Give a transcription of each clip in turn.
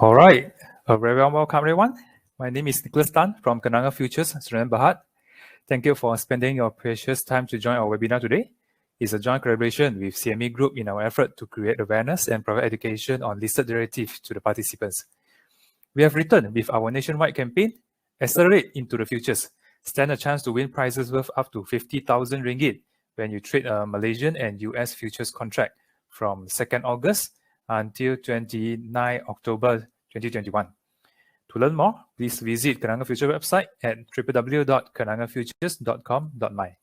All right, a very warm welcome everyone. My name is Nicholas Tan from Kenanga Futures, Sdn Bhd. Thank you for spending your precious time to join our webinar today. It's a joint collaboration with CME Group in our effort to create awareness and provide education on listed derivatives to the participants. We have returned with our nationwide campaign, Accelerate into the Futures. Stand a chance to win prizes worth up to 50,000 ringgit when you trade a Malaysian and US futures contract from 2nd August until 29 October 2021. To learn more, please visit Kenanga Futures website at www.kenangafutures.com.my.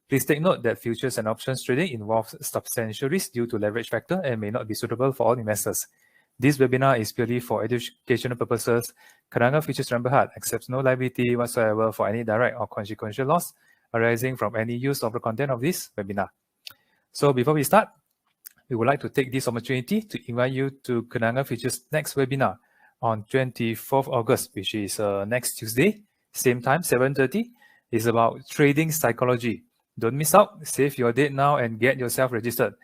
Please take note that futures and options trading involves substantial risk due to leverage factor and may not be suitable for all investors. This webinar is purely for educational purposes. Kenanga Futures Sdn Bhd accepts no liability whatsoever for any direct or consequential loss arising from any use of the content of this webinar. So before we start, we would like to take this opportunity to invite you to Kenanga Futures next webinar on 24th August, which is next Tuesday, same time, 7:30. It's about trading psychology. Don't miss out. Save your date now and get yourself registered.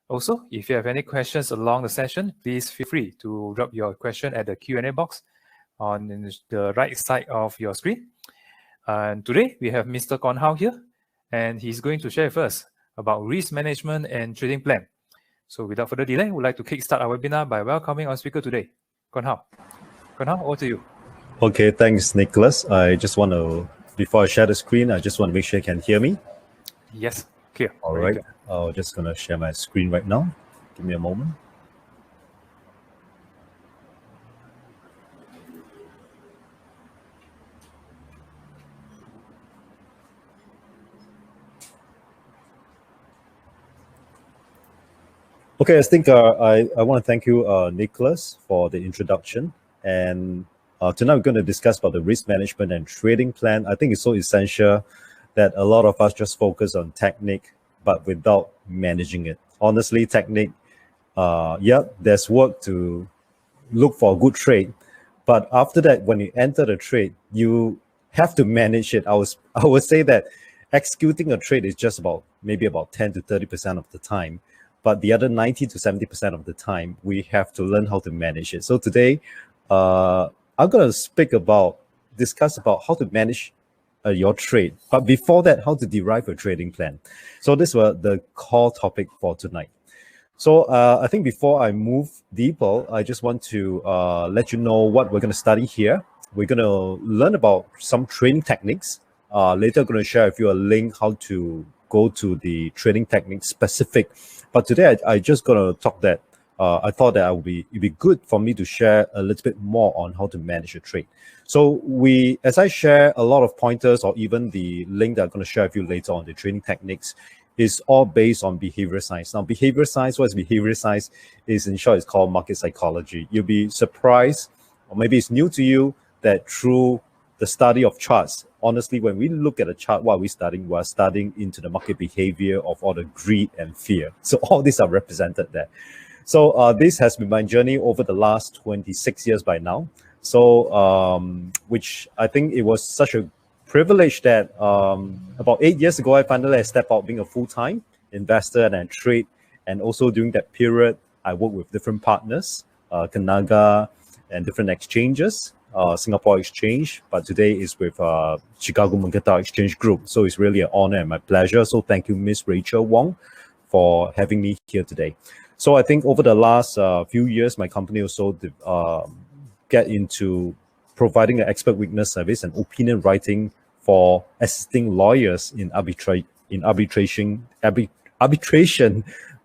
Also, if you have any questions along the session, please feel free to drop your question at the Q&A box on the right side of your screen. And today, we have Mr. Kon Hao here, and he's going to share with us about risk management and trading plan. So without further delay, we'd like to kickstart our webinar by welcoming our speaker today, Kon Hao. Kon Hao, over to you. Okay, thanks, Nicholas. I just want to, before I share the screen, I just want to make sure you can hear me. Yes, clear. All right, I'm just going to share my screen right now. Give me a moment. Okay, I think I want to thank you, Nicholas, for the introduction. And tonight we're going to discuss about the risk management and trading plan. I think it's so essential that a lot of us just focus on technique, but without managing it. Honestly, technique, there's work to look for a good trade. But after that, when you enter the trade, you have to manage it. I would say that executing a trade is just maybe about 10 to 30% of the time. But the other 90 to 70% of the time, we have to learn how to manage it. So today, I'm going to discuss about how to manage your trade. But before that, how to derive a trading plan. So this was the core topic for tonight. So I think before I move deeper, I just want to let you know what we're going to study here. We're going to learn about some trading techniques. Later, I'm going to share with you a link how to go to the trading technique specific. But today, I just going to talk that I thought that it'd be good for me to share a little bit more on how to manage a trade. So as I share a lot of pointers or even the link that I'm going to share with you later on the trading techniques is all based on behavioral science. Now, behavioral science, what is behavioral science? Is in short, it's called market psychology. You'll be surprised, or maybe it's new to you, that through the study of charts, honestly, when we look at a chart, what are we studying? We're studying into the market behavior of all the greed and fear. So all these are represented there. So this has been my journey over the last 26 years by now. So which I think it was such a privilege that about 8 years ago, I finally stepped out being a full-time investor and trade. And also during that period, I worked with different partners, Kenanga and different exchanges. Singapore Exchange, but today is with Chicago Mercantile Exchange Group. So it's really an honor and my pleasure. So thank you, Miss Rachel Wong, for having me here today. So I think over the last few years, my company also get into providing an expert witness service and opinion writing for assisting lawyers in arbitration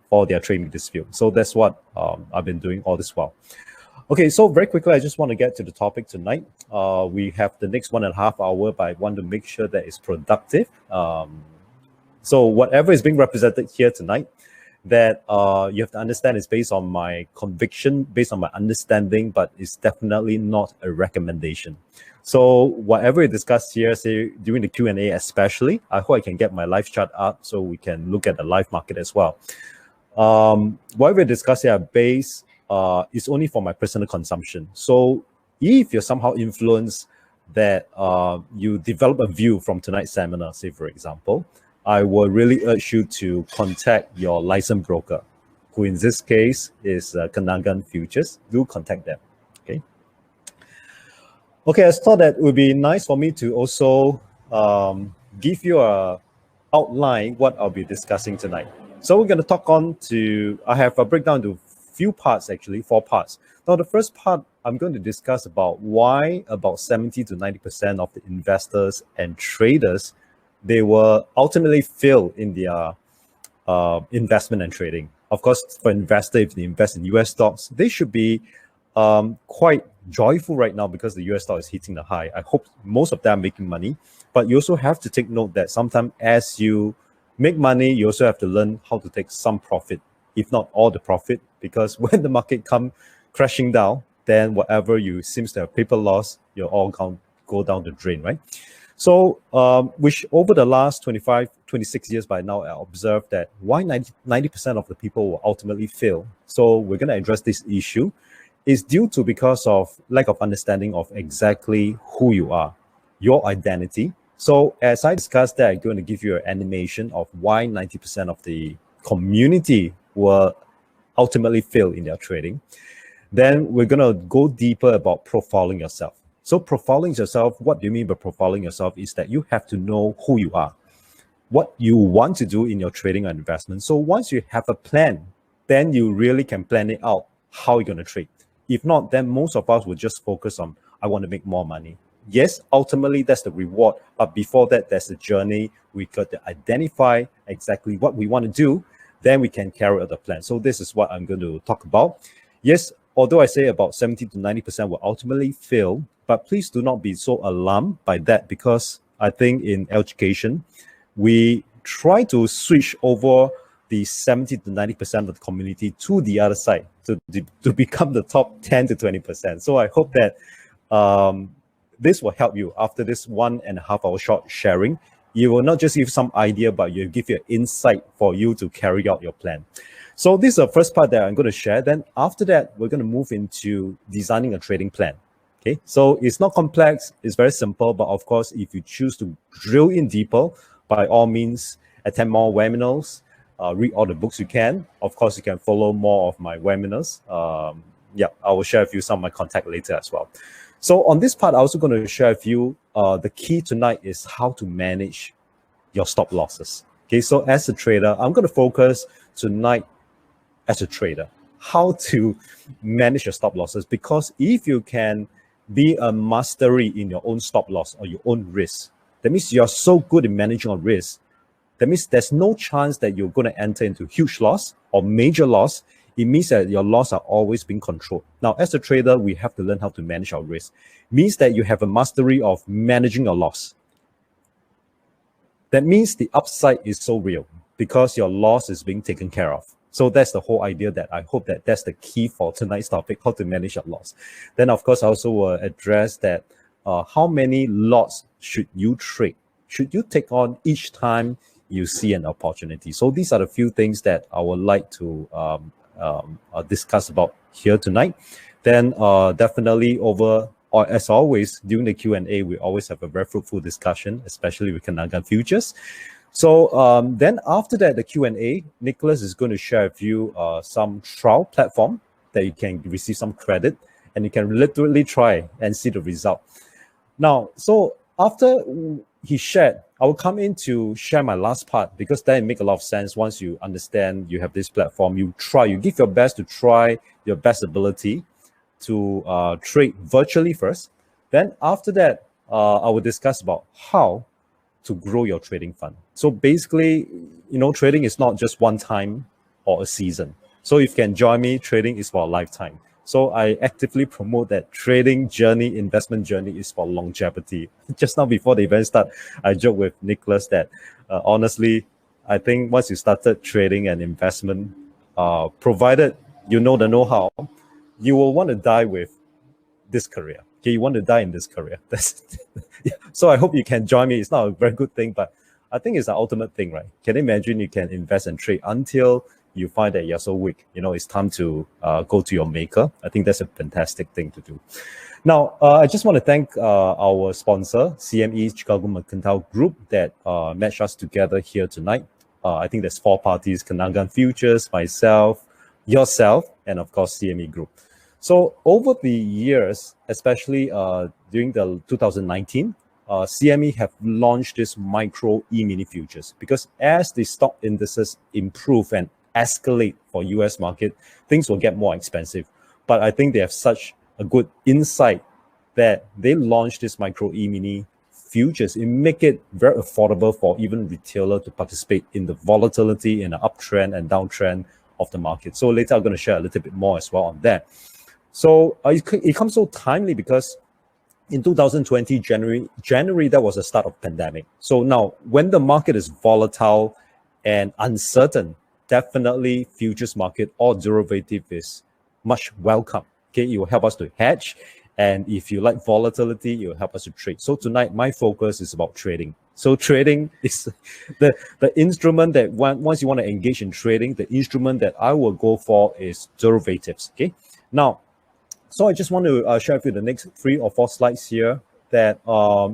for their trading dispute. So that's what I've been doing all this while. Okay, so very quickly, I just want to get to the topic tonight. We have the next 1.5 hours, but I want to make sure that it's productive. So whatever is being represented here tonight, that you have to understand is based on my conviction, based on my understanding, but it's definitely not a recommendation. So whatever we discuss here, say during the Q&A especially, I hope I can get my live chart up so we can look at the live market as well. What we discuss here based is only for my personal consumption. So if you're somehow influenced that you develop a view from tonight's seminar, say for example, I will really urge you to contact your licensed broker, who in this case is Kenanga Futures. Do contact them. Okay, I thought that it would be nice for me to also give you a outline what I'll be discussing tonight. So we're going to talk on to, I have a breakdown to few parts actually, 4 parts. Now the first part, I'm going to discuss about why about 70 to 90% of the investors and traders, they will ultimately fail in their investment and trading. Of course, for investor, if they invest in US stocks, they should be quite joyful right now because the US stock is hitting the high. I hope most of them are making money, but you also have to take note that sometimes as you make money, you also have to learn how to take some profit, if not all the profit, because when the market come crashing down, then whatever you seems to have paper loss, you're all go down the drain, right? So, which over the last 25, 26 years by now, I observed that why 90% of the people will ultimately fail. So we're going to address this issue. Is due to because of lack of understanding of exactly who you are, your identity. So as I discussed that, I'm going to give you an animation of why 90% of the community will ultimately fail in their trading. Then we're going to go deeper about profiling yourself. So profiling yourself, what do you mean by profiling yourself is that you have to know who you are, what you want to do in your trading or investment. So once you have a plan, then you really can plan it out how you're going to trade. If not, then most of us will just focus on, I want to make more money. Yes, ultimately that's the reward. But before that, there's a journey. We got to identify exactly what we want to do. Then we can carry out the plan. So this is what I'm going to talk about. Yes, although I say about 70 to 90% will ultimately fail, but please do not be so alarmed by that, because I think in education, we try to switch over the 70 to 90% of the community to the other side to become the top 10 to 20%. So I hope that this will help you after this 1.5 hour short sharing. You will not just give some idea, but you give you insight for you to carry out your plan. So this is the first part that I'm going to share. Then after that, we're going to move into designing a trading plan. Okay, so it's not complex, it's very simple, but of course, if you choose to drill in deeper, by all means, attend more webinars, read all the books you can. Of course, you can follow more of my webinars. Yeah, I will share with you some of my contact later as well. So on this part, I'm also going to share with you the key tonight is how to manage your stop losses. Okay, so as a trader, I'm going to focus tonight as a trader, how to manage your stop losses, because if you can be a mastery in your own stop loss or your own risk, that means you're so good in managing your risk. That means there's no chance that you're going to enter into huge loss or major loss. It means that your loss are always being controlled. Now, as a trader, we have to learn how to manage our risk. Means that you have a mastery of managing your loss. That means the upside is so real because your loss is being taken care of. So that's the whole idea that I hope that that's the key for tonight's topic, how to manage your loss. Then, of course, I also will address that how many lots should you trade? Should you take on each time you see an opportunity? So these are the few things that I would like to discuss about here tonight. Then definitely over, or as always, during the Q&A, we always have a very fruitful discussion, especially with Kenanga futures. So then after that, the Q&A, Nicholas is going to share with you some trial platform that you can receive some credit and you can literally try and see the result. Now, so after he shared, I will come in to share my last part, because then it makes a lot of sense. Once you understand you have this platform, you try, you give your best to try your best ability to trade virtually first. Then after that, I will discuss about how to grow your trading fund. So basically, you know, trading is not just one time or a season. So if you can join me, trading is for a lifetime. So I actively promote that trading journey, investment journey is for longevity. Just now before the event start, I joked with Nicholas that honestly, I think once you started trading and investment, provided you know the know-how, you will want to die with this career. Okay, you want to die in this career. Yeah. So I hope you can join me. It's not a very good thing, but I think it's the ultimate thing, right? Can you imagine you can invest and trade until you find that you're so weak? You know, it's time to go to your maker. I think that's a fantastic thing to do. Now, I just want to thank our sponsor, CME Chicago Mercantile Group, that matched us together here tonight. I think there's 4 parties: Kenanga Futures, myself, yourself, and of course CME Group. So over the years, especially during the 2019, CME have launched this micro E-mini futures, because as the stock indices improve and escalate for US market, things will get more expensive. But I think they have such a good insight that they launched this micro E-mini futures. It make it very affordable for even retailer to participate in the volatility in the uptrend and downtrend of the market. So later I'm going to share a little bit more as well on that. So it comes so timely because in 2020, January, that was the start of pandemic. So now when the market is volatile and uncertain, definitely futures market or derivative is much welcome. Okay, it will help us to hedge. And if you like volatility, it will help us to trade. So tonight, my focus is about trading. So trading is the instrument that once you want to engage in trading, the instrument that I will go for is derivatives. Okay, now, so I just want to share with you the next 3 or 4 slides here that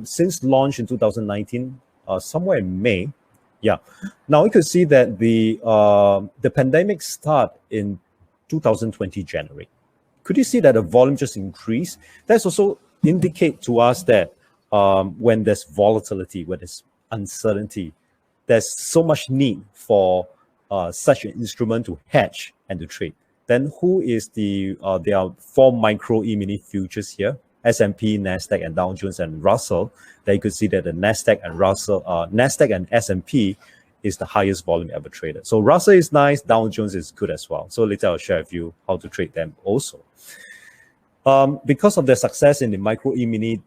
since launch in 2019, somewhere in May, yeah. Now you could see that the pandemic start in 2020 January. Could you see that the volume just increased? That's also indicate to us that when there's volatility, when there's uncertainty, there's so much need for such an instrument to hedge and to trade. Then who is there are 4 micro E-mini futures here, S&P, NASDAQ, and Dow Jones and Russell. Then you could see that the NASDAQ and Russell, NASDAQ and S&P is the highest volume ever traded. So Russell is nice, Dow Jones is good as well. So later I'll share with you how to trade them also. Because of their success in the micro E-mini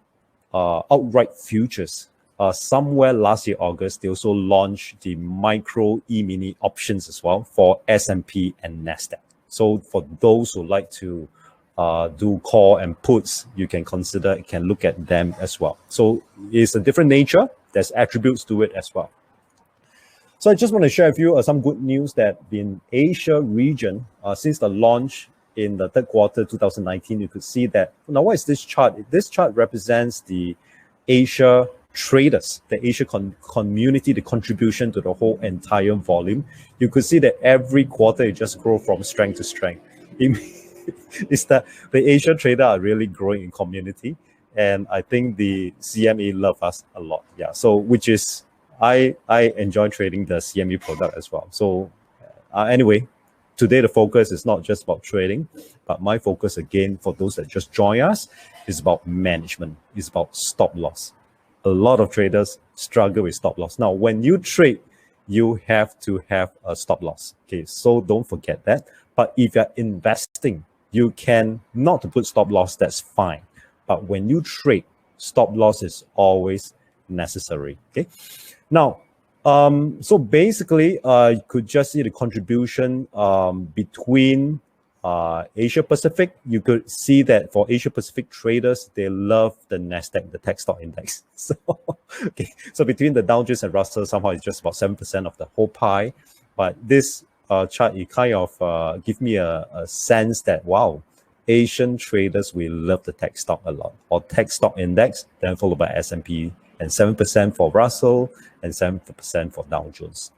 outright futures, somewhere last year, August, they also launched the micro E-mini options as well for S&P and NASDAQ. So for those who like to do call and puts, you can look at them as well. So it's a different nature. There's attributes to it as well. So I just want to share with you some good news that in Asia region, since the launch in the third quarter 2019, you could see that, now what is this chart? This chart represents the Asia traders, the Asia community, the contribution to the whole entire volume. You could see that every quarter it just grows from strength to strength. It's that the Asia trader are really growing in community, and I think the CME love us a lot. Yeah, so which is I enjoy trading the CME product as well. So anyway, today the focus is not just about trading, but my focus again for those that just join us is about management. It's about stop loss. A lot of traders struggle with stop loss. Now, when you trade, you have to have a stop loss. Okay, so don't forget that. But if you're investing, you can not to put stop loss, that's fine. But when you trade, stop loss is always necessary. Okay. Now, so basically, you could just see the contribution between Asia Pacific. You could see that for Asia Pacific traders, they love the NASDAQ, the tech stock index. So, okay, so between the Dow Jones and Russell, somehow it's just about 7% of the whole pie. But this chart, it kind of give me a sense that, wow, Asian traders will love the tech stock a lot, or tech stock index, then followed by S&P, and 7% for Russell, and 7% for Dow Jones.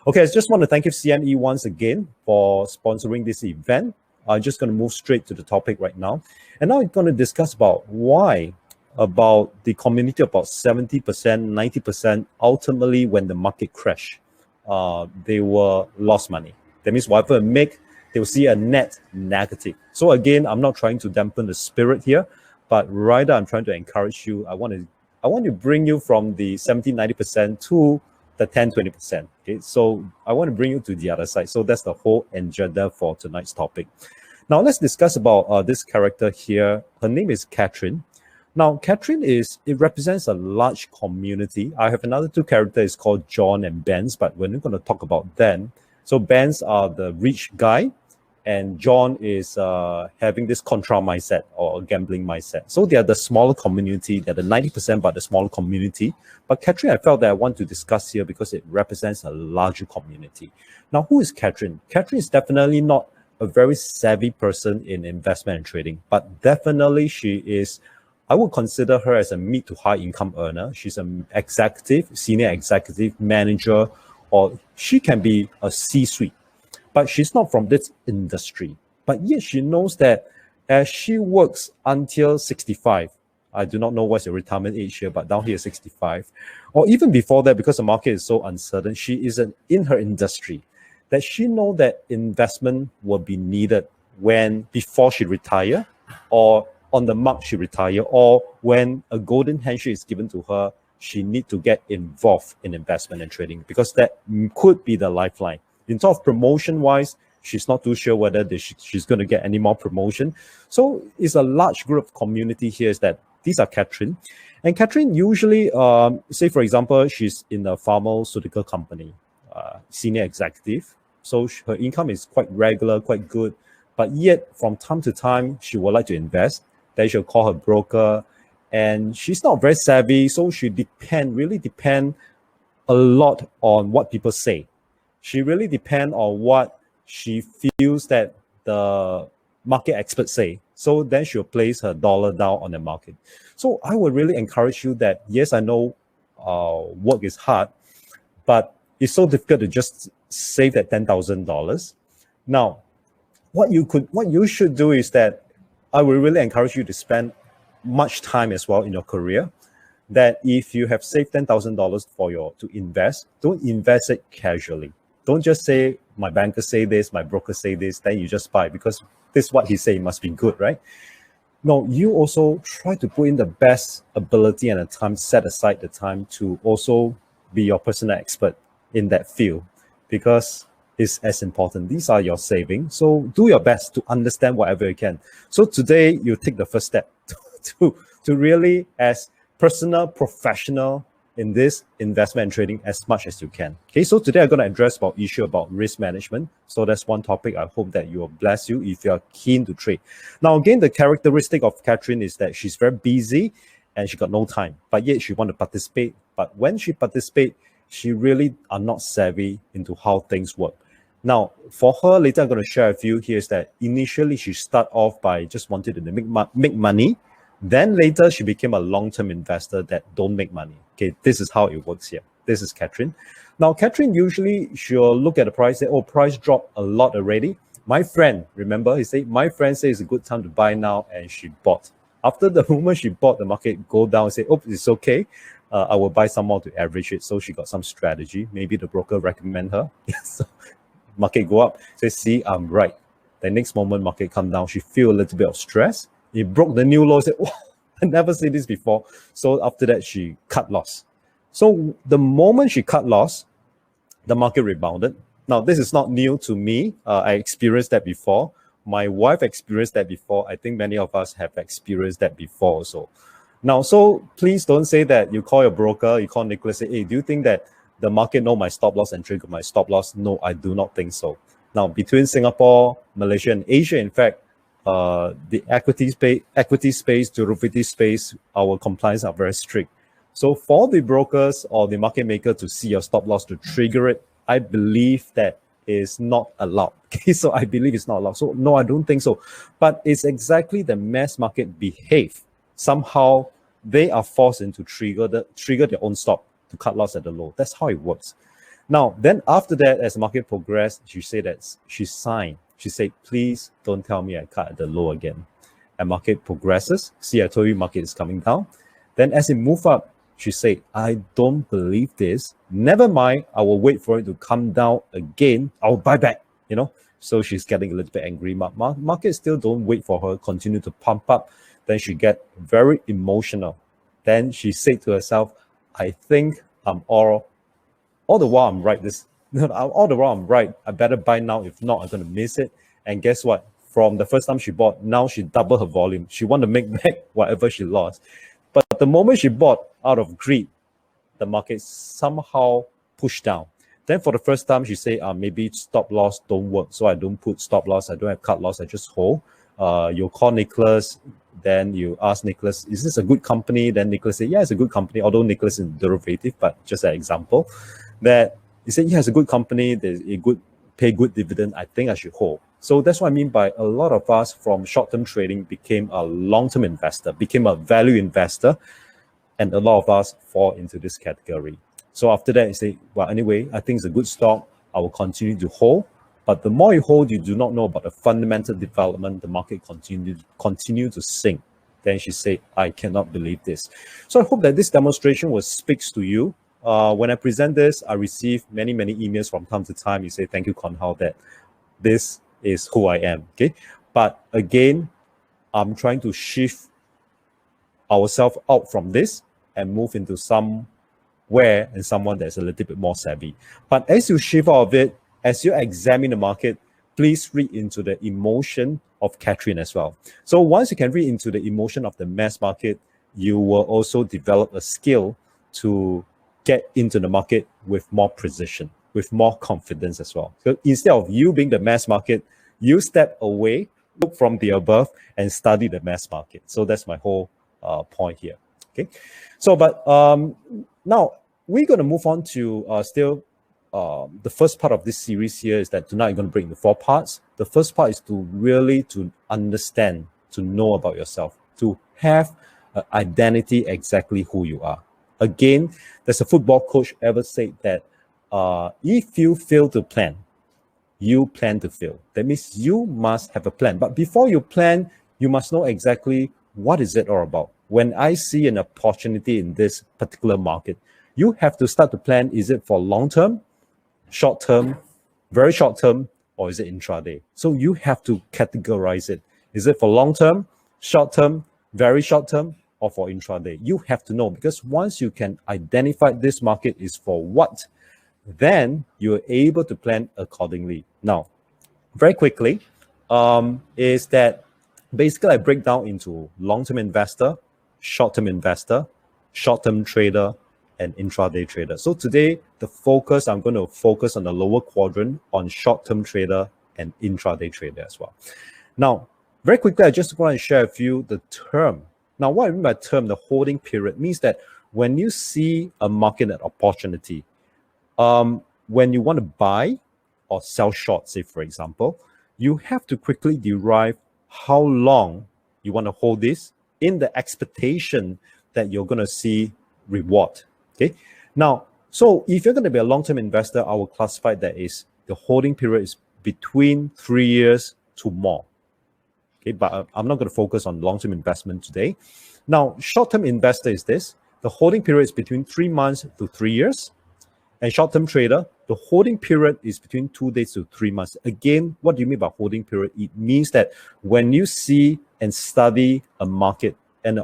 Okay, I just want to thank you, CME, once again for sponsoring this event. I'm just going to move straight to the topic right now. And now we're going to discuss about why, about the community, about 70%, 90%, ultimately when the market crashed, they were lost money. That means whatever make, they will see a net negative. So again, I'm not trying to dampen the spirit here, but rather I'm trying to encourage you. I want to bring you from the 70, 90% to the 10, 20%. Okay, so I want to bring you to the other side. So that's the whole agenda for tonight's topic. Now let's discuss about this character here. Her name is Catherine. Now, Catherine it represents a large community. I have another 2 characters called John and Benz, but we're not going to talk about them. So Benz are the rich guy, and John is having this contra mindset or gambling mindset. So they are the smaller community. They're the 90%, but the smaller community. But Catherine, I felt that I want to discuss here because it represents a larger community. Now, who is Catherine? Catherine is definitely not a very savvy person in investment and trading, but definitely she is, I would consider her as a mid to high income earner. She's an executive, senior executive, manager, or she can be a C-suite. But she's not from this industry. But yet she knows that as she works until 65. I do not know what's your retirement age here, but down here 65, or even before that, because the market is so uncertain, she is in her industry, that she know that investment will be needed when before she retire, or on the mark she retire, or when a golden handshake is given to her, she need to get involved in investment and trading, because that could be the lifeline. In terms of promotion wise, she's not too sure whether she's going to get any more promotion. So it's a large group community here is that these are Catherine. And Catherine usually, say for example, she's in a pharmaceutical company, senior executive. So her income is quite regular, quite good. But yet from time to time, she would like to invest. Then she'll call her broker. And she's not very savvy. So she really depend a lot on what people say. She really depend on what she feels that the market experts say. So then she'll place her dollar down on the market. So I would really encourage you that, yes, I know work is hard, but it's so difficult to just save that $10,000. Now, what you should do is that I would really encourage you to spend much time as well in your career. That if you have saved $10,000 to invest, don't invest it casually. Don't just say, my banker say this, my broker say this, then you just buy because this is what he say, it must be good, right? No, you also try to put in the best ability and the time, set aside the time to also be your personal expert in that field, because it's as important. These are your savings. So do your best to understand whatever you can. So today you take the first step to really, as personal professional in this investment and trading, as much as you can. Okay, so today I'm going to address about issue about risk management. So that's one topic. I hope that you will bless you if you are keen to trade. Now, again, the characteristic of Catherine is that she's very busy and she got no time, but yet she want to participate. But when she participate, she really are not savvy into how things work. Now, for her, later I'm going to share with you here is that initially she start off by just wanted to make money. Then later she became a long-term investor that don't make money. Okay, this is how it works here. This is Catherine. Now, Catherine usually she'll look at the price, say, oh, price dropped a lot already. My friend, remember, he said, my friend says it's a good time to buy now, and she bought. After the moment she bought, the market go down and say, oh, it's okay. I will buy some more to average it. So she got some strategy. Maybe the broker recommend her. So market go up. Say, see, I'm right. The next moment market come down. She feel a little bit of stress. It broke the new low. Said, oh, I never seen this before. So after that, she cut loss. So the moment she cut loss, the market rebounded. Now, this is not new to me. I experienced that before. My wife experienced that before. I think many of us have experienced that before also. Now, so please don't say that you call your broker, you call Nicholas, say, hey, do you think that the market know my stop loss and trigger my stop loss? No, I do not think so. Now, between Singapore, Malaysia, and Asia, in fact, the equity space, derivative space, our compliance are very strict. So for the brokers or the market maker to see your stop loss to trigger it, I believe that is not allowed. Okay, so I believe it's not allowed. So no, I don't think so. But it's exactly the mass market behave. Somehow they are forced into trigger their own stop to cut loss at the low. That's how it works. Now, then after that, as the market progressed, she said that she signed. She said, please don't tell me I cut at the low again. And market progresses. See, I told you market is coming down. Then as it move up, she said, I don't believe this. Never mind, I will wait for it to come down again. I'll buy back, you know. So she's getting a little bit angry. Market still don't wait for her, continue to pump up. Then she get very emotional. Then she said to herself, I think I'm all the while I'm right. All the while I'm right. I better buy now. If not, I'm going to miss it. And guess what? From the first time she bought, now she doubled her volume. She want to make back whatever she lost. But the moment she bought out of greed, the market somehow pushed down. Then for the first time, she say, maybe stop loss don't work. So I don't put stop loss. I don't have cut loss. I just hold. You call Nicholas. Then you ask Nicholas, is this a good company? Then Nicholas say, yeah, it's a good company. Although Nicholas is derivative, but just an example. That he said, yeah, it's a good company. There's a good pay good dividend. I think I should hold. So that's what I mean by a lot of us from short-term trading became a long-term investor, became a value investor. And a lot of us fall into this category. So after that, you say, well, anyway, I think it's a good stock. I will continue to hold. But the more you hold, you do not know about the fundamental development, the market continue to sink. Then she said, I cannot believe this. So I hope that this demonstration will speaks to you. When I present this, I receive many emails from time to time. You say, thank you, Kon Hao, that this is who I am. Okay. But again, I'm trying to shift ourselves out from this and move into somewhere and someone that's a little bit more savvy. But as you shift out of it, as you examine the market, please read into the emotion of Catherine as well. So once you can read into the emotion of the mass market, you will also develop a skill to get into the market with more precision, with more confidence as well. So instead of you being the mass market, you step away, look from the above, and study the mass market. So that's my whole point here. Okay. So, but now we're going to move on to the first part of this series here is that tonight I'm going to bring the 4 parts. The first part is to really to understand, to know about yourself, to have an identity exactly who you are. Again, there's a football coach ever said that if you fail to plan, you plan to fail. That means you must have a plan. But before you plan, you must know exactly what is it all about. When I see an opportunity in this particular market, you have to start to plan, is it for long term, short term, very short term, or is it intraday? So you have to categorize it. Is it for long term, short term, very short term, or for intraday? You have to know, because once you can identify this market is for what, then you're able to plan accordingly. Now, very quickly, is that basically I break down into long-term investor, short-term investor, short-term trader, and intraday trader. So today, I'm going to focus on the lower quadrant on short-term trader and intraday trader as well. Now, very quickly, I just want to share with you the term. Now, what I mean by term, the holding period, means that when you see a market opportunity, when you want to buy or sell short, say for example, you have to quickly derive how long you want to hold this in the expectation that you're going to see reward. Okay. Now, so if you're going to be a long-term investor, I will classify that is the holding period is between 3 years to more. Okay, but I'm not going to focus on long-term investment today. Now, short-term investor is this. The holding period is between 3 months to 3 years. And short-term trader, the holding period is between 2 days to 3 months. Again, what do you mean by holding period? It means that when you see and study a market and an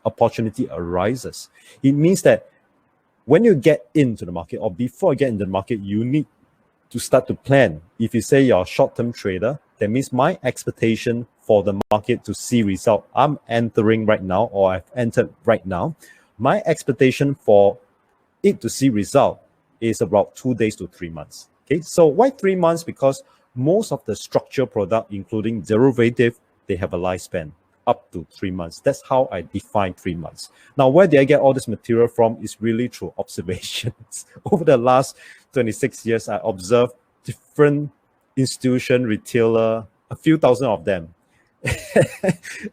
opportunity arises, it means that when you get into the market or before you get into the market, you need to start to plan. If you say you're a short-term trader, that means my expectation for the market to see result, I'm entering right now or I've entered right now, my expectation for it to see result is about 2 days to 3 months. Okay, so why 3 months? Because most of the structured product, including derivative, they have a lifespan up to 3 months. That's how I define 3 months. Now, where did I get all this material from? Is really through observations. Over the last 26 years, I observed different institution, retailer, a few thousand of them.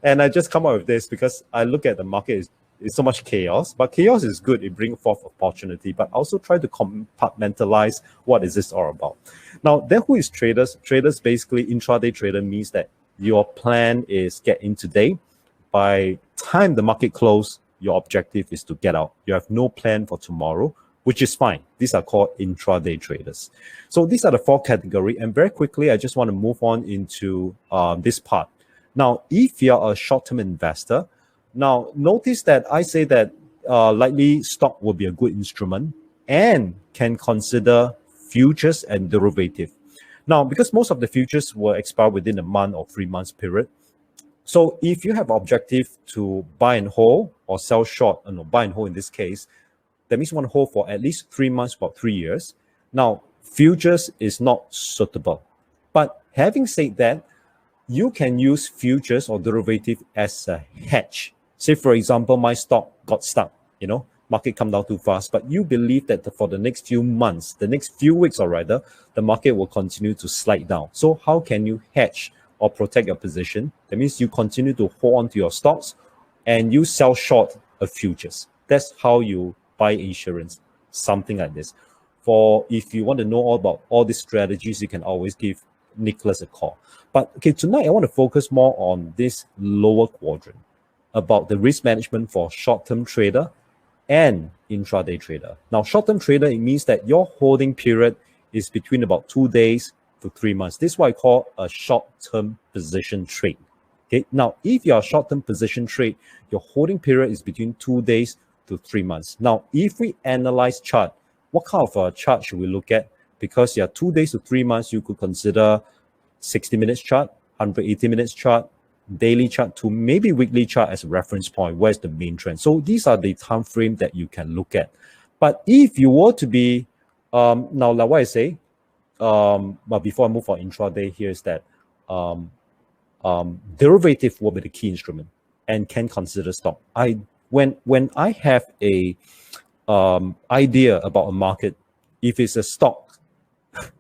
And I just come up with this because I look at the market is so much chaos, but chaos is good. It brings forth opportunity, but also try to compartmentalize what is this all about. Now, then who is traders? Traders, basically intraday trader means that your plan is get in today. By time the market close, your objective is to get out. You have no plan for tomorrow, which is fine. These are called intraday traders. So these are the 4 categories. And very quickly, I just want to move on into this part. Now, if you're a short-term investor, now notice that I say that likely stock will be a good instrument and can consider futures and derivative. Now, because most of the futures will expire within a month or 3 months period. So if you have objective to buy and hold or sell short, buy and hold in this case, that means you want to hold for at least 3 months, about 3 years. Now, futures is not suitable. But having said that, you can use futures or derivative as a hedge. Say, for example, my stock got stuck, market come down too fast, but you believe that for the next few months, the next few weeks or rather, the market will continue to slide down. So how can you hedge or protect your position? That means you continue to hold on to your stocks and you sell short of futures. That's how you buy insurance, something like this. For if you want to know all about all these strategies, you can always give Nicholas a call. But okay, tonight I want to focus more on this lower quadrant about the risk management for short-term trader and intraday trader. Now, short-term trader, it means that your holding period is between about 2 days to 3 months. This is what I call a short-term position trade. Okay. Now, if you're a short-term position trade, your holding period is between 2 days to 3 months. Now, if we analyze chart, what kind of a chart should we look at? Because you're 2 days to 3 months, you could consider 60 minutes chart, 180 minutes chart, daily chart to maybe weekly chart as a reference point. Where's the main trend? So these are the time frame that you can look at. But if you were to be now, like what I say, but before I move on intraday, here's that derivative will be the key instrument and can consider stock. When I have a idea about a market, if it's a stock,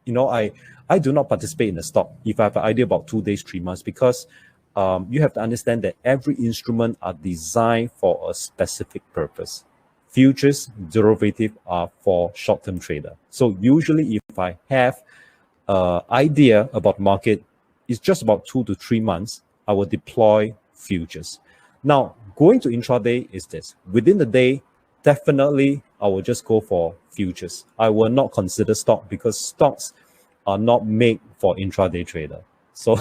I do not participate in the stock if I have an idea about 2 days, 3 months, because you have to understand that every instrument are designed for a specific purpose. Futures, derivative are for short-term trader. So usually if I have an idea about market, it's just about 2 to 3 months, I will deploy futures. Now, going to intraday is this. Within the day, definitely I will just go for futures. I will not consider stock because stocks are not made for intraday trader. So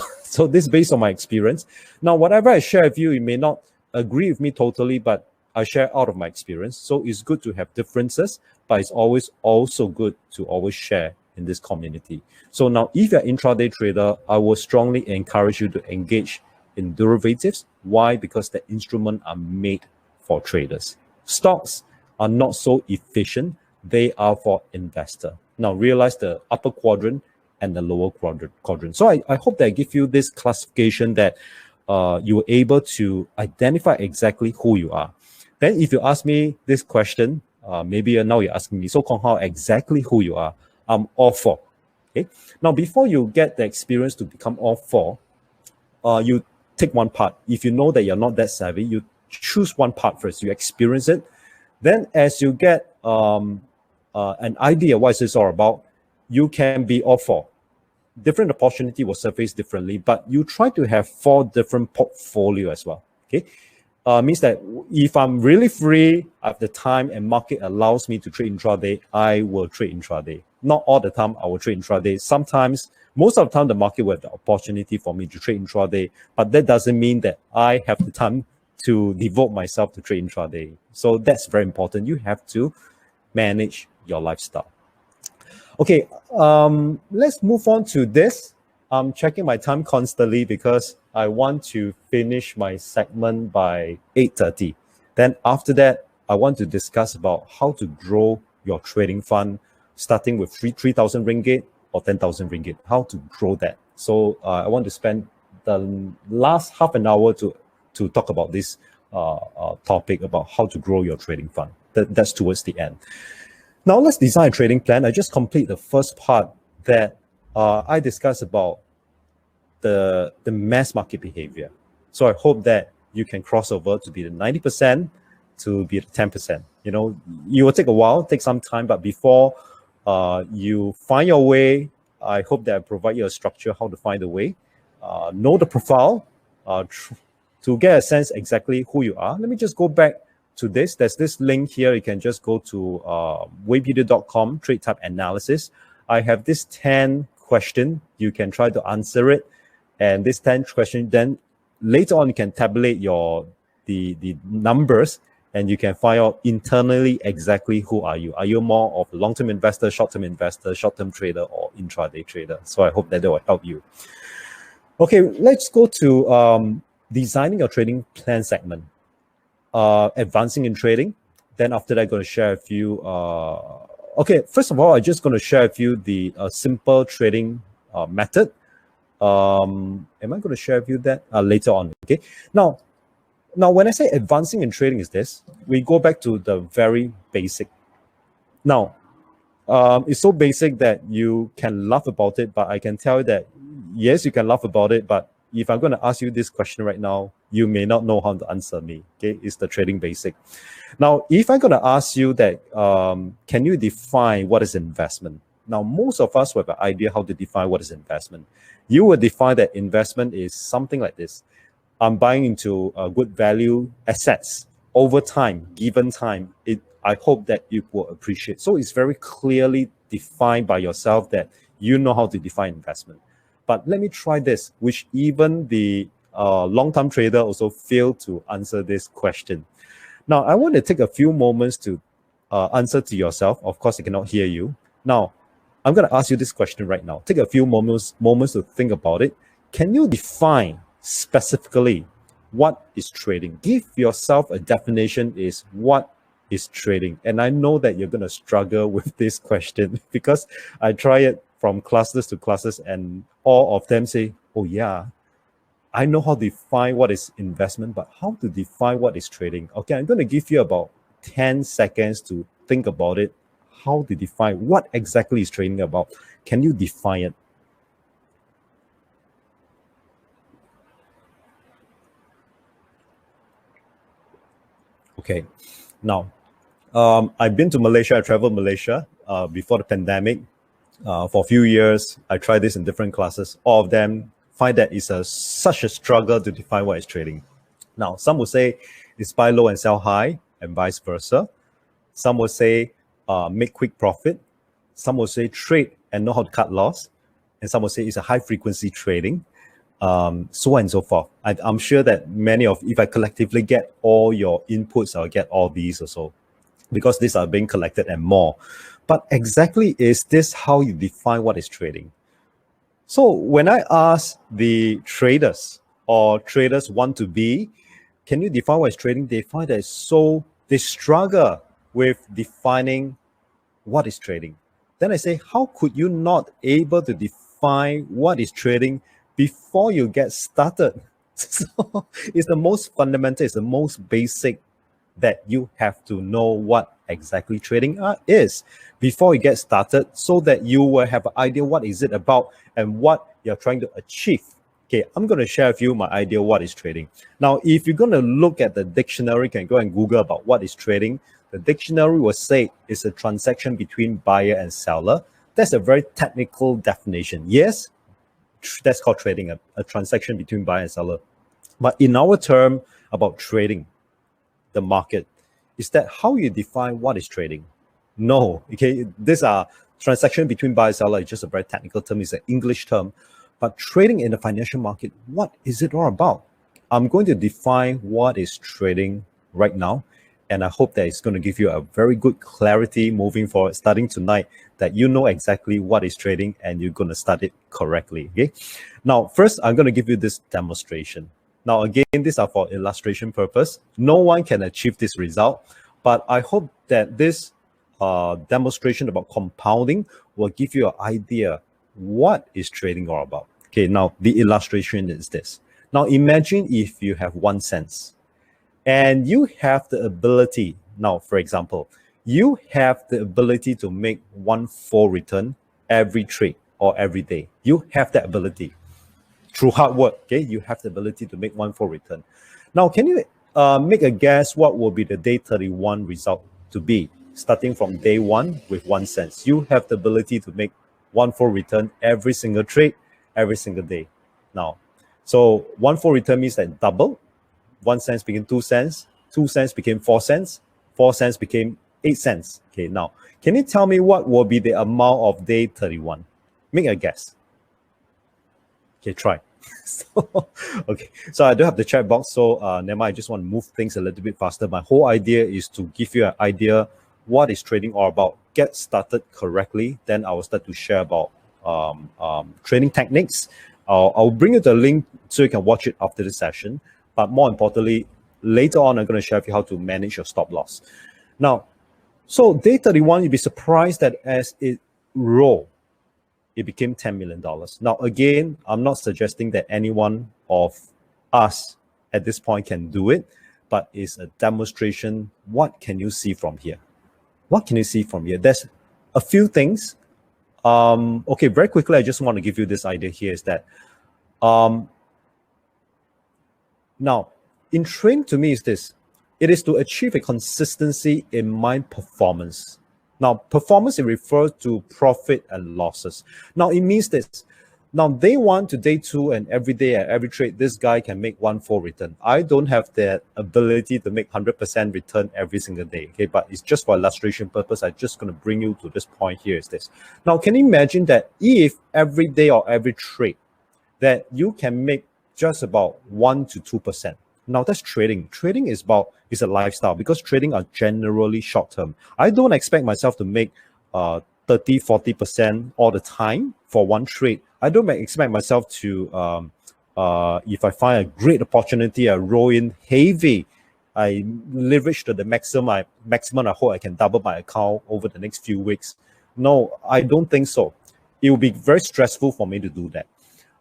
this is based on my experience. Now, whatever I share with you, you may not agree with me totally, but I share out of my experience. So it's good to have differences, but it's always also good to always share in this community. So now, if you're intraday trader, I will strongly encourage you to engage in derivatives. Why? Because the instruments are made for traders. Stocks are not so efficient. They are for investor. Now, realize the upper quadrant and the lower quadrant. So I hope that I give you this classification that you were able to identify exactly who you are. Then if you ask me this question, maybe now you're asking me, so Kong Hao, exactly who you are? I'm all for. Okay. Now, before you get the experience to become all for, you take one part. If you know that you're not that savvy, you choose one part first. You experience it. Then as you get an idea what it's all about, you can be all for. Different opportunity will surface differently, but you try to have 4 different portfolio as well. Okay, means that if I'm really free, I have the time and market allows me to trade intraday, I will trade intraday. Not all the time I will trade intraday. Sometimes, most of the time, the market will have the opportunity for me to trade intraday, but that doesn't mean that I have the time to devote myself to trade intraday. So that's very important. You have to manage your lifestyle. Okay, let's move on to this. I'm checking my time constantly because I want to finish my segment by 8:30. Then after that, I want to discuss about how to grow your trading fund, starting with 3,000 ringgit or 10,000 ringgit, how to grow that. So I want to spend the last half an hour to talk about this topic about how to grow your trading fund. That's towards the end. Now let's design a trading plan. I just complete the first part that I discussed about the mass market behavior. So I hope that you can cross over to be the 90% to be the 10%. You know, it will take a while, take some time, but before you find your way, I hope that I provide you a structure how to find the way, know the profile, to get a sense exactly who you are. Let me just go back to this. There's this link here. You can just go to Weipedia.com, trade type analysis. I have this 10 question. You can try to answer it. And this 10 question, then later on, you can tabulate the numbers and you can find out internally exactly who are you. Are you more of a long-term investor, short-term trader, or intraday trader? So I hope that will help you. Okay, let's go to designing your trading plan segment. Advancing in trading. Then after that, I'm going to share with you. Okay, first of all, I'm just going to share with you the simple trading method. Am I going to share with you that later on? Okay. Now, when I say advancing in trading is this, we go back to the very basic. Now, it's so basic that you can laugh about it, but I can tell you that yes, you can laugh about it, but if I'm going to ask you this question right now, you may not know how to answer me. Okay, it's the trading basic. Now, if I'm going to ask you that, can you define what is investment? Now, most of us have an idea how to define what is investment. You will define that investment is something like this. I'm buying into good value assets over time, given time. I hope that you will appreciate. So it's very clearly defined by yourself that you know how to define investment. But let me try this, which even the long-term trader also failed to answer this question. Now, I want to take a few moments to answer to yourself. Of course, I cannot hear you. Now, I'm going to ask you this question right now. Take a few moments to think about it. Can you define specifically what is trading? Give yourself a definition is what is trading. And I know that you're going to struggle with this question because I try it from classes to classes and all of them say, oh yeah, I know how to define what is investment, but how to define what is trading? Okay, I'm going to give you about 10 seconds to think about it. How to define what exactly is trading about? Can you define it? Okay, now I've been to Malaysia. I traveled Malaysia before the pandemic for a few years. I tried this in different classes. All of them find that it's such a struggle to define what is trading. Now, some will say it's buy low and sell high, and vice versa. Some will say make quick profit. Some will say trade and know how to cut loss. And some will say it's a high frequency trading. So on and so forth. I'm sure that if I collectively get all your inputs, I'll get all these also, because these are being collected and more. But exactly, is this how you define what is trading? So when I ask the traders or traders want to be, can you define what is trading? They find that they struggle with defining what is trading. Then I say, how could you not able to define what is trading before you get started? So it's the most fundamental, it's the most basic that you have to know what exactly trading is before you get started, so that you will have an idea what is it about and what you're trying to achieve. Okay, I'm going to share with you my idea what is trading. Now, if you're going to look at the dictionary, you can go and Google about what is trading. The dictionary will say it's a transaction between buyer and seller. That's a very technical definition. Yes, that's called trading, a transaction between buyer and seller. But in our term about trading, the market, is that how you define what is trading? No, okay, these are transaction between buyer and seller. It's just a very technical term. It's an English term. But trading in the financial market, what is it all about? I'm going to define what is trading right now. And I hope that it's going to give you a very good clarity moving forward, starting tonight, that you know exactly what is trading and you're going to start it correctly. Okay. Now, first, I'm going to give you this demonstration. Now, again, these are for illustration purpose. No one can achieve this result, but I hope that this demonstration about compounding will give you an idea what is trading all about. Okay, now the illustration is this. Now, imagine if you have 1 cent and you have the ability, now, for example, you have the ability to make 1/4 return every trade or every day. You have that ability. Through hard work, okay, you have the ability to make 1/4 return. Now, can you make a guess what will be the day 31 result to be, starting from day 1 with 1 cent? You have the ability to make 1/4 return every single trade, every single day. Now, so 1/4 return means that double. 1 cent became 2 cents, 2 cents became 4 cents, 4 cents became 8 cents. Okay, now, can you tell me what will be the amount of day 31? Make a guess. Okay, try. Okay, so I do have the chat box, so never mind, I just want to move things a little bit faster. My whole idea is to give you an idea what is trading all about. Get started correctly, then I will start to share about trading techniques. I'll bring you the link so you can watch it after the session. But more importantly, later on, I'm going to share with you how to manage your stop loss. Now, so day 31, you'll be surprised that as it rolled, it became $10 million. Now, again, I'm not suggesting that anyone of us at this point can do it, but it's a demonstration. What can you see from here? What can you see from here? There's a few things. Okay, very quickly, I just want to give you this idea here is that Now, in trading to me is this. It is to achieve a consistency in my performance. Now, performance, it refers to profit and losses. Now, it means this. Now, day one to day two and every day at every trade, this guy can make 1-4 return. I don't have that ability to make 100% return every single day, okay? But it's just for illustration purpose. I'm just going to bring you to this point here is this. Now, can you imagine that if every day or every trade that you can make just about 1 to 2%? Now that's trading. Trading is a lifestyle, because trading are generally short term. I don't expect myself to make 30-40% all the time for one trade. I don't expect myself to if I find a great opportunity, I roll in heavy, I leverage to the maximum. I hope I can double my account over the next few weeks. No, I don't think so. It will be very stressful for me to do that.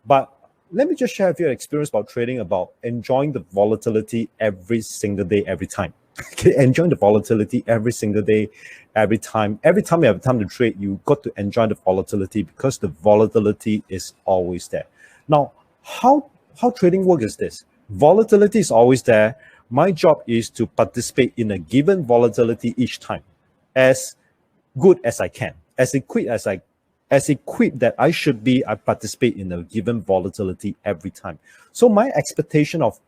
But let me just share with you an experience about trading, about enjoying the volatility every single day, every time. Okay, enjoying the volatility every single day, every time. Every time you have time to trade, you got to enjoy the volatility, because the volatility is always there. Now, how trading works is this. Volatility is always there. My job is to participate in a given volatility each time, as good as I can, as equipped that I should be. I participate in a given volatility every time. So my expectation of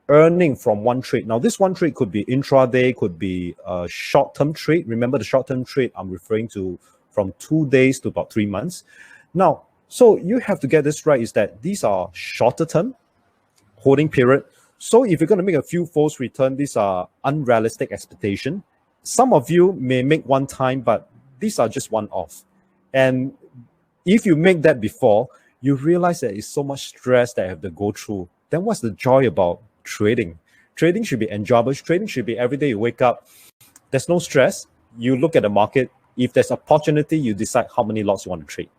earning from one trade, now this one trade could be intraday, could be a short-term trade. Remember, the short-term trade I'm referring to from 2 days to about 3 months. Now, so you have to get this right, is that these are shorter term holding period. So if you're going to make a few false return, these are unrealistic expectation. Some of you may make one time, but these are just one-off. And if you make that before, you realize that it's so much stress that I have to go through. Then what's the joy about trading? Trading should be enjoyable. Trading should be every day you wake up, there's no stress. You look at the market. If there's opportunity, you decide how many lots you want to trade.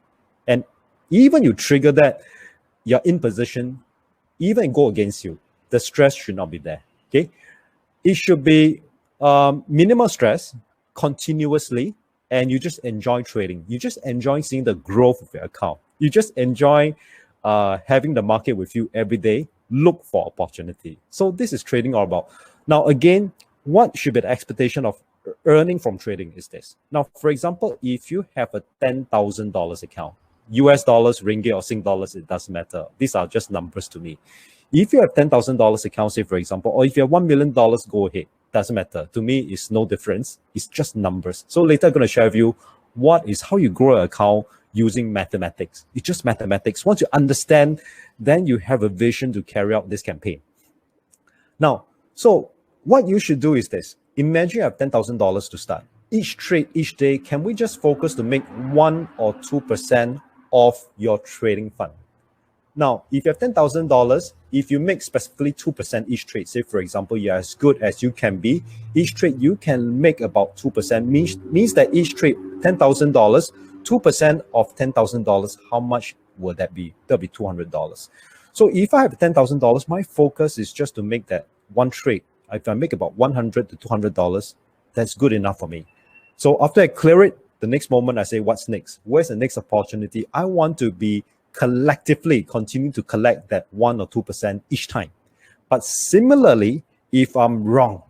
And even you trigger that, you're in position, even go against you, the stress should not be there. Okay, it should be minimal stress continuously, and you just enjoy trading. You just enjoy seeing the growth of your account. You just enjoy having the market with you every day. Look for opportunity. So this is trading all about. Now, again, what should be the expectation of earning from trading is this. Now, for example, if you have a $10,000 account, US dollars, ringgit, or Sing dollars, it doesn't matter. These are just numbers to me. If you have $10,000 account, say for example, or if you have $1 million, go ahead. Doesn't matter. To me, it's no difference. It's just numbers. So later I'm going to share with you how you grow an account using mathematics. It's just mathematics. Once you understand, then you have a vision to carry out this campaign. Now, so what you should do is this. Imagine you have $10,000 to start. Each trade, each day, can we just focus to make 1 or 2% of your trading fund? Now, if you have $10,000, if you make specifically 2% each trade, say for example, you're as good as you can be, each trade you can make about 2%, means that each trade, $10,000, 2% of $10,000, how much would that be? That'll be $200. So if I have $10,000, my focus is just to make that one trade. If I make about $100 to $200, that's good enough for me. So after I clear it, the next moment I say, what's next? Where's the next opportunity? I want to be collectively continue to collect that 1 or 2% each time. But similarly, if I'm wrong,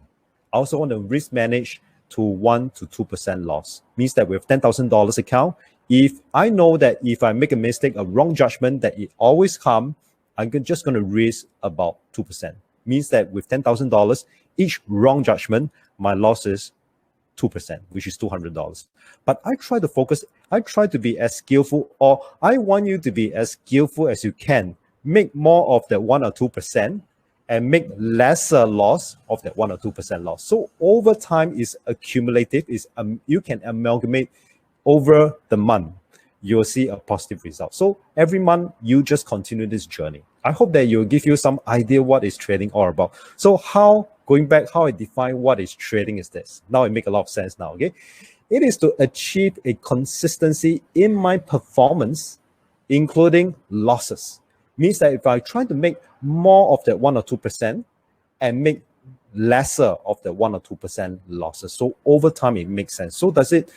I also want to risk manage to 1 to 2% loss. Means that with $10,000 account, if I know that if I make a mistake, a wrong judgment, that it always comes, I'm just going to risk about 2%. Means that with $10,000, each wrong judgment, my loss is 2%, which is $200. But I try to focus, I try to be as skillful, or I want you to be as skillful as you can. Make more of that 1 or 2% and make lesser loss of that 1 or 2% loss. So over time is accumulative, you can amalgamate over the month. You'll see a positive result. So every month you just continue this journey. I hope that you'll give you some idea what is trading all about. So going back, how I define what is trading is this. Now it makes a lot of sense now, okay? It is to achieve a consistency in my performance, including losses. Means that if I try to make more of that 1 or 2% and make lesser of the 1 or 2% losses. So over time, it makes sense. So does it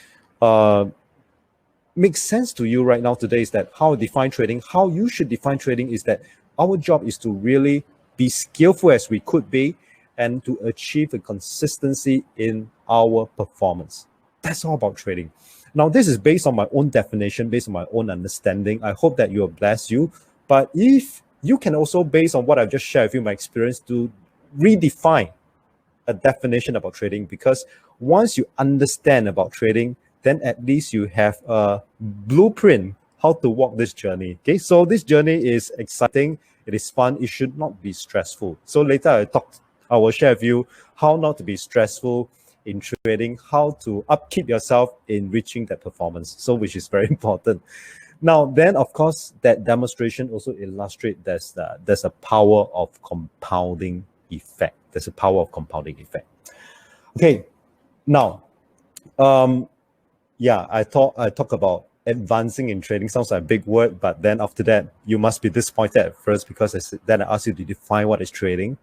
make sense to you right now today is that how I define trading, how you should define trading is that our job is to really be skillful as we could be, and to achieve a consistency in our performance. That's all about trading. Now, this is based on my own definition, based on my own understanding. I hope that it will bless you. But if you can also, based on what I've just shared with you, my experience, to redefine a definition about trading, because once you understand about trading, then at least you have a blueprint how to walk this journey. Okay, so this journey is exciting, it is fun, it should not be stressful. So later I will share with you how not to be stressful in trading, how to upkeep yourself in reaching that performance, so which is very important. Now, then, of course, that demonstration also illustrates there's a power of compounding effect. There's a power of compounding effect. Okay, now, yeah, I talk about advancing in trading. Sounds like a big word, but then after that, you must be disappointed at first, because then I asked you to define what is trading.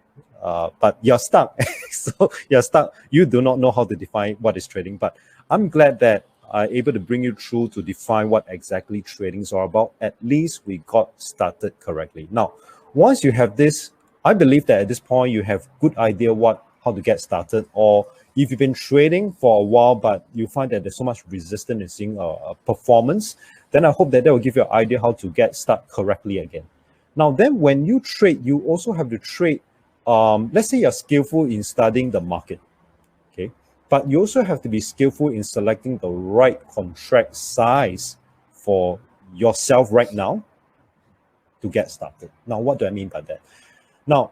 But you're stuck. So you're stuck. You do not know how to define what is trading. But I'm glad that I'm able to bring you through to define what exactly trading is all about. At least we got started correctly. Now, once you have this, I believe that at this point you have good idea how to get started. Or if you've been trading for a while, but you find that there's so much resistance in seeing a performance, then I hope that will give you an idea how to get started correctly again. Now, then when you trade, you also have to trade. Let's say you're skillful in studying the market, okay? But you also have to be skillful in selecting the right contract size for yourself right now to get started. Now, what do I mean by that? Now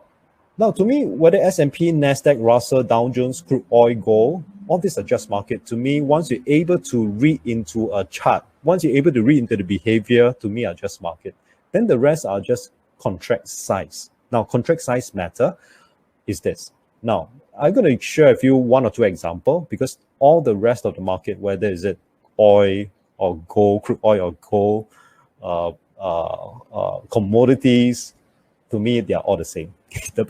to me, whether S&P, NASDAQ, Russell, Dow Jones, crude oil, gold, all these are just market. To me, once you're able to read into a chart, once you're able to read into the behavior, to me are just market. Then the rest are just contract size. Now, contract size matter is this. Now, I'm going to share with you one or two examples, because all the rest of the market, whether is it oil or gold, crude oil or gold, commodities, to me, they are all the same.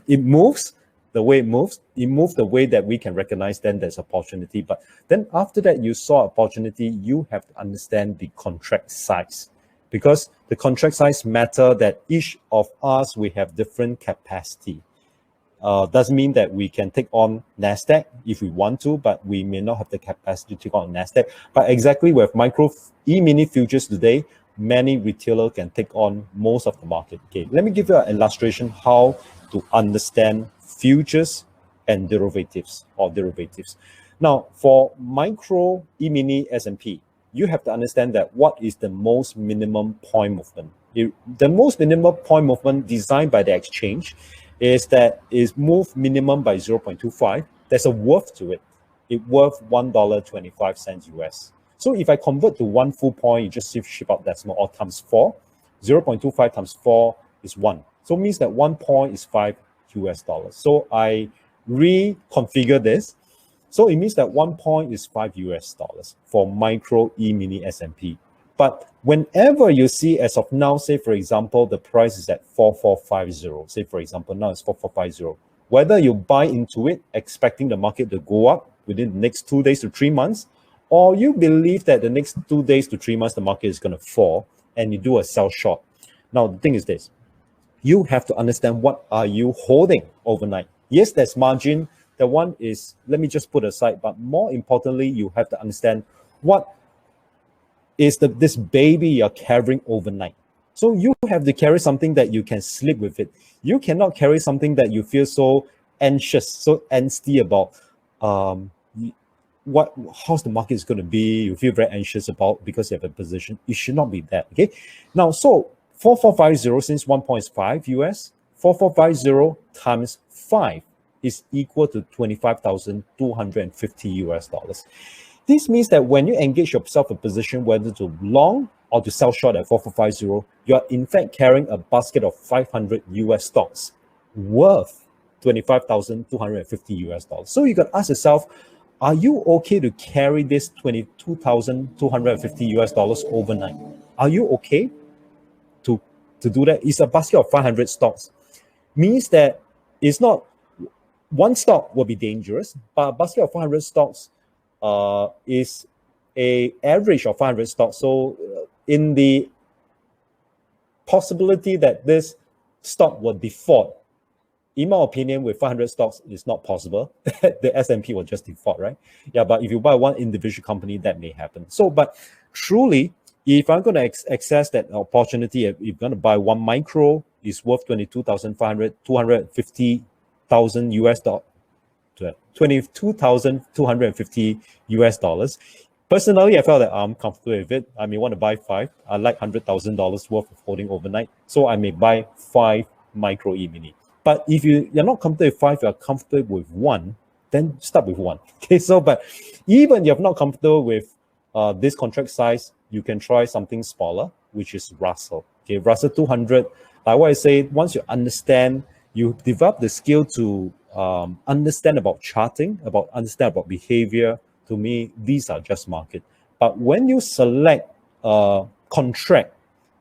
It moves the way it moves. It moves the way that we can recognize then there's opportunity. But then after that, you saw opportunity, you have to understand the contract size. Because the contract size matter that each of us, we have different capacity. Doesn't mean that we can take on NASDAQ if we want to, but we may not have the capacity to take on NASDAQ. But exactly with micro E-mini futures today, many retailers can take on most of the market. Okay, let me give you an illustration how to understand futures and derivatives or derivatives. Now, for micro E-mini S&P, you have to understand that what is the most minimum point movement. The most minimum point movement designed by the exchange is that is move minimum by 0.25. There's a worth to it. It worth $1.25 US. So if I convert to one full point, you just ship out decimal or times 4. 0.25 times 4 is 1. So it means that 1 point is $5 US. So I reconfigure this. So it means that 1 point is $5 US for micro E-mini S&P. But whenever you see, as of now, say for example, the price is at 4450. Say for example, now it's 4450. Whether you buy into it, expecting the market to go up within the next 2 days to 3 months, or you believe that the next 2 days to 3 months the market is going to fall, and you do a sell short. Now the thing is this: you have to understand what are you holding overnight. Yes, there's margin. The one is, let me just put aside, but more importantly, you have to understand what is this baby you're carrying overnight. So you have to carry something that you can sleep with it. You cannot carry something that you feel so anxious, so angsty about how's the market is going to be. You feel very anxious about because you have a position. It should not be that. Okay. Now, so 4450, since 1 point is 5 US, 4450 times 5 is equal to 25,250 US dollars. This means that when you engage yourself a position, whether to long or to sell short at 4450, you are in fact carrying a basket of 500 US stocks worth 25,250 US dollars. So you can ask yourself, are you okay to carry this 22,250 US dollars overnight? Are you okay to do that? It's a basket of 500 stocks. Means that it's not one stock will be dangerous, but a basket of 500 stocks is a average of 500 stocks. So in the possibility that this stock will default, in my opinion, with 500 stocks, it's not possible. The S&P will just default, right? Yeah, but if you buy one individual company, that may happen. So, but truly, if I'm going to access that opportunity, if you're going to buy one micro, it's worth 22,500, 250,000 US dollars, 22,250 US dollars. Personally, I felt that I'm comfortable with it. I may want to buy 5. I like $100,000 worth of holding overnight. So I may buy 5 micro E-mini. But if you're not comfortable with 5, you're comfortable with 1, then start with 1. Okay, so but even you're not comfortable with this contract size, you can try something smaller, which is Russell. Okay, Russell 200. Like what I say, once you understand, you develop the skill to understand about charting, understand about behavior. To me, these are just market. But when you select a contract,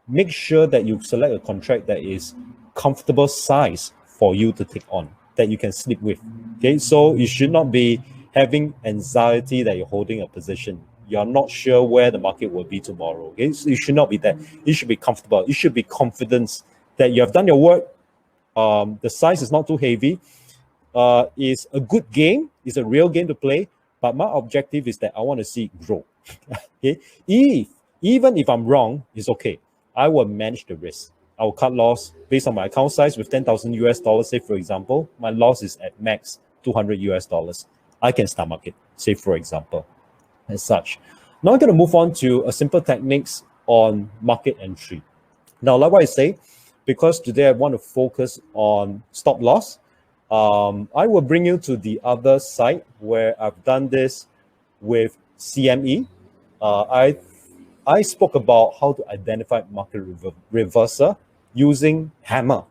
make sure that you select a contract that is comfortable size for you to take on, that you can sleep with. Okay, so you should not be having anxiety that you're holding a position. You're not sure where the market will be tomorrow. Okay, so you should not be that. You should be comfortable. You should be confident that you have done your work. The size is not too heavy. It's a good game. It's a real game to play. But my objective is that I want to see it grow. Okay, even if I'm wrong, it's okay. I will manage the risk. I will cut loss based on my account size with 10,000 US dollars. Say for example, my loss is at max 200 US dollars. I can stomach it. Say for example, as such. Now I'm going to move on to a simple techniques on market entry. Now, like what I say, because today I want to focus on stop loss, I will bring you to the other side where I've done this with CME. I spoke about how to identify market reversal using hammer.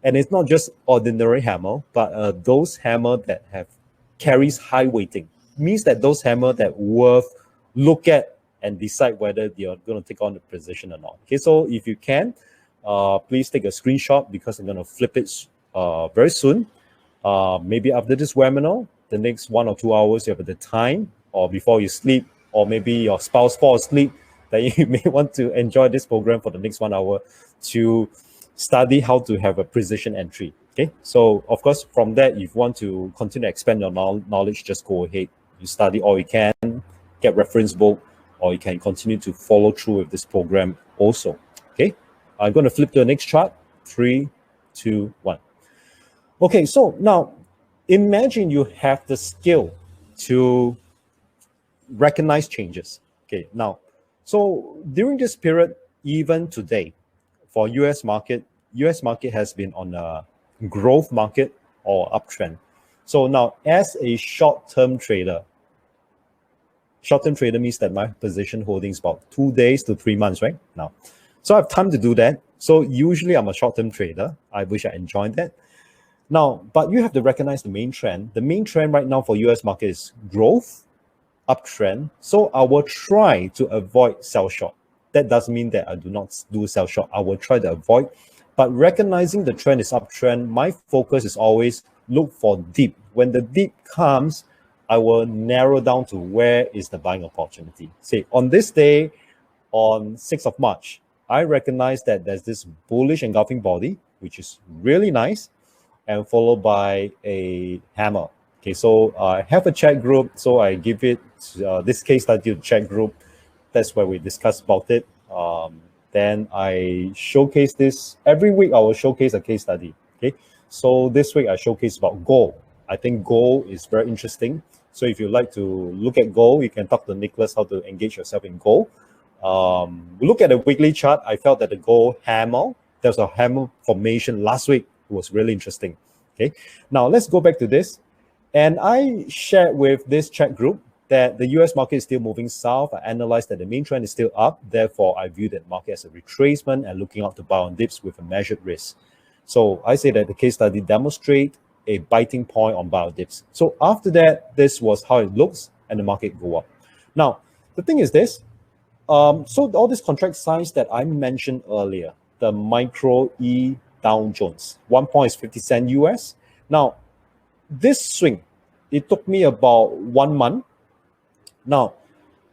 And it's not just ordinary hammer, but those hammer that carries high weighting. Means that those hammer that worth look at and decide whether you're going to take on the position or not. Okay, so if you can, please take a screenshot because I'm going to flip it very soon. Maybe after this webinar, the next 1 or 2 hours, you have the time, or before you sleep, or maybe your spouse falls asleep, that you may want to enjoy this program for the next 1 hour to study how to have a precision entry. Okay, so of course, from that, if you want to continue to expand your knowledge, just go ahead. You study all you can, get reference book, or you can continue to follow through with this program also. Okay, I'm going to flip to the next chart. 3, 2, 1. Okay, so now imagine you have the skill to recognize changes. Okay, now, so during this period, even today, for US market has been on a growth market or uptrend. So now, as a short-term trader means that my position holding is about 2 days to 3 months, right? Now, so I have time to do that. So usually I'm a short-term trader. I wish I enjoyed that. Now, but you have to recognize the main trend. The main trend right now for US market is growth, uptrend. So I will try to avoid sell short. That doesn't mean that I do not do sell short. I will try to avoid. But recognizing the trend is uptrend, my focus is always look for dip. When the dip comes, I will narrow down to where is the buying opportunity. Say on this day, on 6th of March, I recognize that there's this bullish engulfing body, which is really nice, and followed by a hammer. Okay, so I have a chat group, so I give it this case study to chat group. That's where we discuss about it. Then I showcase this. Every week I will showcase a case study. Okay, so this week I showcase about gold. I think gold is very interesting. So if you like to look at gold, you can talk to Nicholas how to engage yourself in gold. Look at the weekly chart. I felt that the gold hammer, there's a hammer formation last week. It was really interesting. Okay, now let's go back to this. And I shared with this chat group that the US market is still moving south. I analyzed that the main trend is still up. Therefore, I view that market as a retracement and looking out to buy on dips with a measured risk. So I say that the case study demonstrate a biting point on buy dips. So after that, this was how it looks and the market go up. Now, the thing is this. So all this contract size that I mentioned earlier, the micro E Dow Jones, 1 point is 50 cents US. Now, this swing, it took me about 1 month. Now,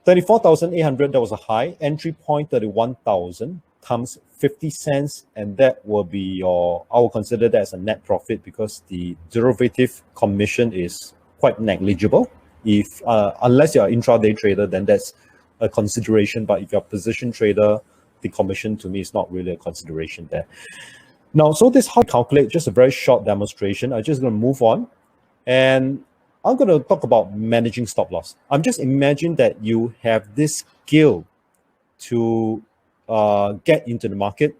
34,800, that was a high. Entry point, 31,000 comes 50 cents, and that will be your, I will consider that as a net profit because the derivative commission is quite negligible. If unless you're an intraday trader, then that's a consideration. But if you're a position trader, the commission to me is not really a consideration there. Now, so this is how I calculate, just a very short demonstration. I'm just going to move on, and I'm going to talk about managing stop loss. I'm just imagine that you have this skill to get into the market,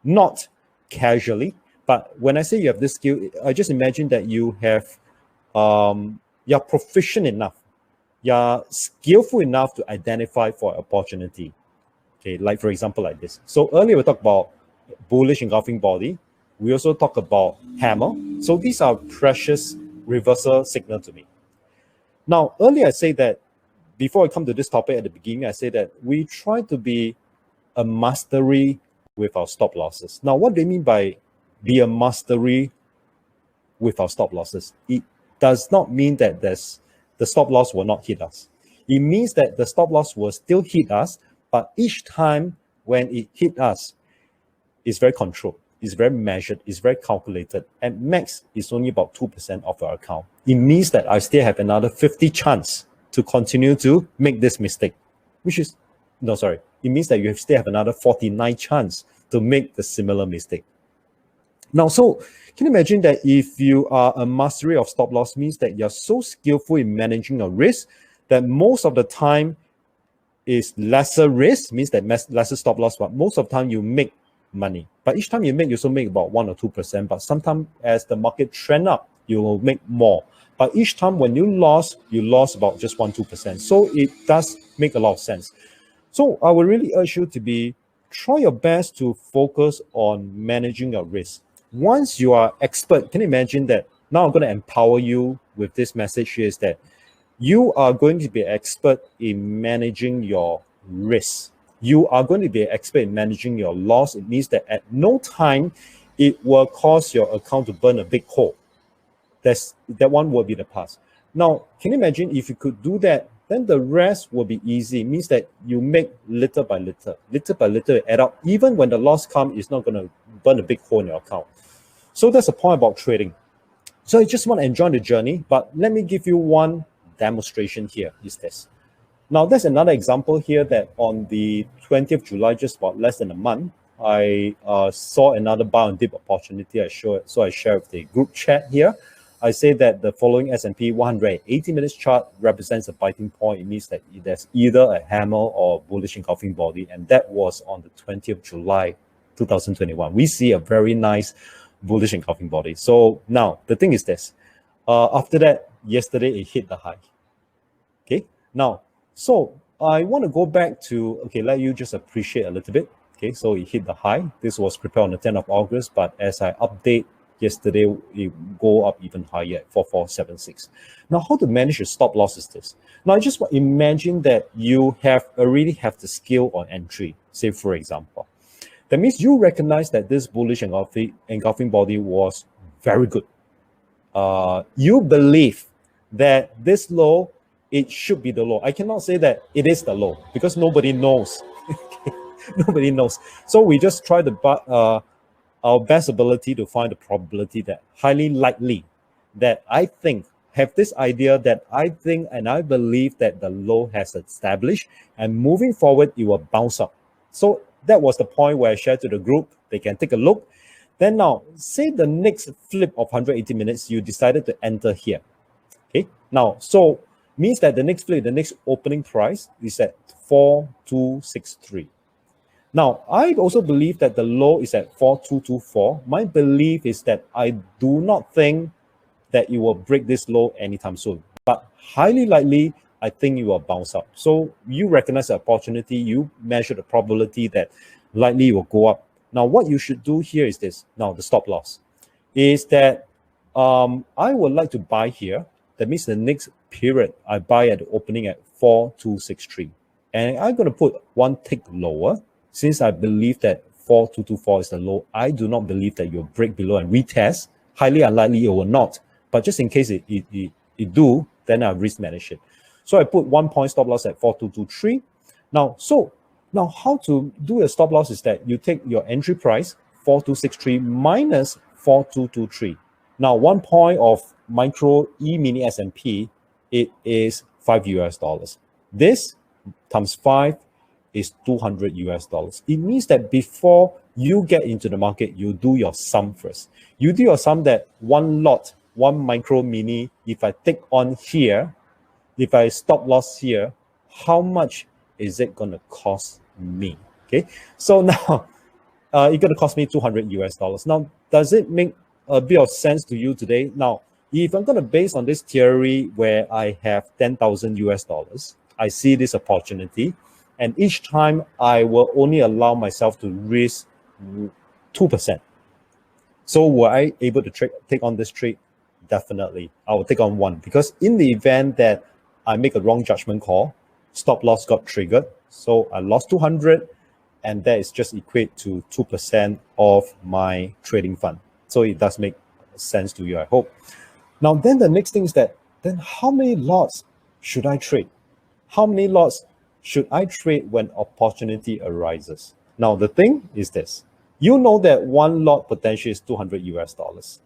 not casually, but when I say you have this skill, I just imagine that you have, you're proficient enough, you're skillful enough to identify for opportunity. Okay, like for example, like this. So earlier we talked about bullish engulfing body. We also talk about hammer. So these are precious reversal signal to me. Now, earlier I say that before I come to this topic at the beginning, I say that we try to be a mastery with our stop losses. Now, what do you mean by be a mastery with our stop losses? It does not mean that the stop loss will not hit us. It means that the stop loss will still hit us, but each time when it hit us, it's very controlled, it's very measured, it's very calculated. And max is only about 2% of our account. It means that I still have another 50 chance to continue to make this mistake, which is, no, sorry. It means that you still have another 49 chance to make the similar mistake. Now, so can you imagine that if you are a mastery of stop loss means that you're so skillful in managing your risk that most of the time is lesser risk, means that lesser stop loss, but most of the time you make money. But each time you make, you also make about 1 or 2%. But sometimes as the market trend up, you will make more. But each time when you lost about just 1-2%. So it does make a lot of sense. So I would really urge you to try your best to focus on managing your risk. Once you are expert, can you imagine that now I'm going to empower you with this message here is that you are going to be an expert in managing your risk. You are going to be an expert in managing your loss. It means that at no time it will cause your account to burn a big hole. That one will be the past. Now, can you imagine if you could do that, then the rest will be easy. It means that you make little by little add up. Even when the loss comes, it's not going to burn a big hole in your account. So that's the point about trading. So I just want to enjoy the journey, but let me give you one demonstration here, is this. Now, there's another example here that on the 20th July, just about less than a month, I saw another buy and dip opportunity. I share with the group chat here. I say that the following S&P 180 minutes chart represents a biting point. It means that there's either a hammer or bullish engulfing body, and that was on the 20th July 2021. We see a very nice bullish engulfing body. So now the thing is this. After that, yesterday it hit the high. Okay. Now, so I want to go back to, okay, let you just appreciate a little bit. Okay, so it hit the high. This was prepared on the 10th of August, but as I update yesterday, it go up even higher at 4476. Now, how to manage your stop loss is this. Now, I just imagine that you already have the skill on entry, say for example. That means you recognize that this bullish engulfing body was very good. You believe that this low, it should be the low. I cannot say that it is the low because nobody knows. Nobody knows. So we just try our best ability to find the probability that highly likely that I think have this idea that I think and I believe that the low has established and moving forward, it will bounce up. So that was the point where I shared to the group. They can take a look. Then now, say the next flip of 180 minutes, you decided to enter here. Okay. Now, so means that the next flip, the next opening price is at 4263. Now, I also believe that the low is at 4224. My belief is that I do not think that it will break this low anytime soon. But highly likely, I think it will bounce up. So you recognize the opportunity, you measure the probability that likely it will go up. Now, what you should do here is this. Now, the stop loss is that I would like to buy here. That means the next period, I buy at the opening at 4263. And I'm going to put one tick lower. Since I believe that 4224 is the low, I do not believe that you'll break below and retest. Highly unlikely it will not. But just in case it do, then I'll risk manage it. So I put 1 point stop loss at 4223. Now, so Now, how to do a stop loss is that you take your entry price, 4263 minus 4223. Now, 1 point of micro E-mini S&P, it is $5. This times 5 is 200 US dollars. It means that before you get into the market, you do your sum first. You do your sum that one lot, one micro mini, if I take on here, if I stop loss here, how much is it going to cost me? Okay, so now it's going to cost me 200 US dollars. Now, does it make a bit of sense to you today? Now, if I'm going to base on this theory where I have 10,000 US dollars, I see this opportunity, and each time I will only allow myself to risk 2%. So were I able to take on this trade? Definitely. I will take on one, because in the event that I make a wrong judgment call, stop loss got triggered, so I lost 200, and that is just equate to 2% of my trading fund. So it does make sense to you, I hope. Now, then the next thing is that, then how many lots should I trade? How many lots should I trade when opportunity arises? Now, the thing is this. You know that one lot potential is 200 US dollars.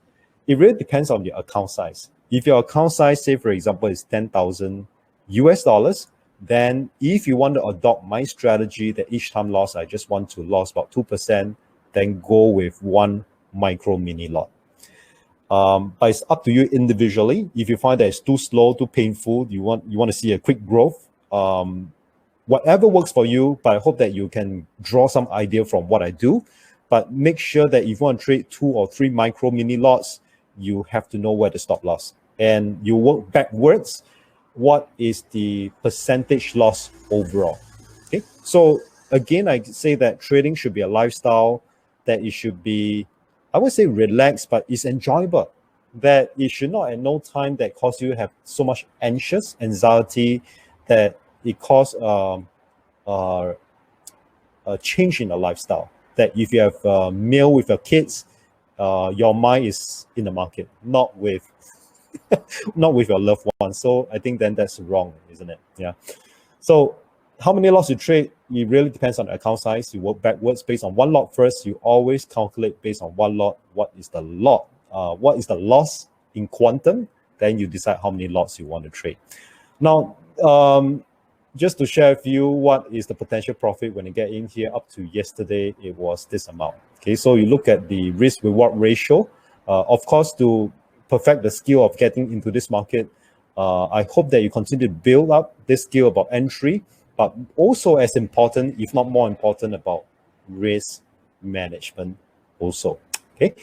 It really depends on your account size. If your account size, say for example, is 10,000 US dollars, then if you want to adopt my strategy that each time loss, I just want to lose about 2%, then go with one micro mini lot. But it's up to you individually. If you find that it's too slow, too painful, you want to see a quick growth, whatever works for you, but I hope that you can draw some idea from what I do. But make sure that if you want to trade 2 or 3 micro mini lots, you have to know where to stop loss. And you work backwards. What is the percentage loss overall? Okay. So again, I say that trading should be a lifestyle, that it should be, I would say relaxed, but it's enjoyable. That it should not at no time that cause you have so much anxiety that it cause a change in the lifestyle. That if you have a meal with your kids, your mind is in the market, not with your loved ones. So I think then that's wrong, isn't it? Yeah. So how many lots you trade, it really depends on the account size. You work backwards based on one lot first. You always calculate based on one lot, what is the loss in quantum, then you decide how many lots you want to trade. Now, just to share with you what is the potential profit when you get in here. Up to yesterday, it was this amount. Okay, so you look at the risk reward ratio. Of course, to perfect the skill of getting into this market, I hope that you continue to build up this skill about entry, but also as important, if not more important, about risk management also. Okay.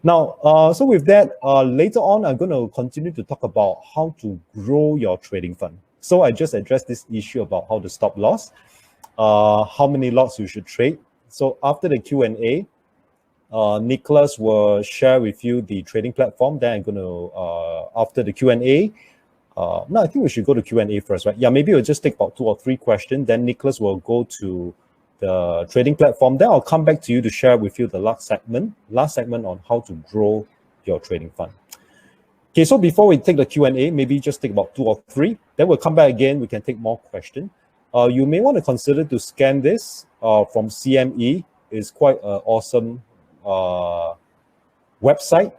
Now, so with that, later on, I'm going to continue to talk about how to grow your trading fund. So I just addressed this issue about how to stop loss, how many lots you should trade. So after the Q&A, Nicholas will share with you the trading platform. Then I'm going to, after the Q&A, no, I think we should go to Q&A first, right? Yeah, maybe we'll just take about 2 or 3 questions. Then Nicholas will go to the trading platform. Then I'll come back to you to share with you the last segment on how to grow your trading fund. Okay, so before we take the Q&A, maybe just take about 2 or 3. Then we'll come back again. We can take more questions. You may want to consider to scan this from CME. It's quite an awesome website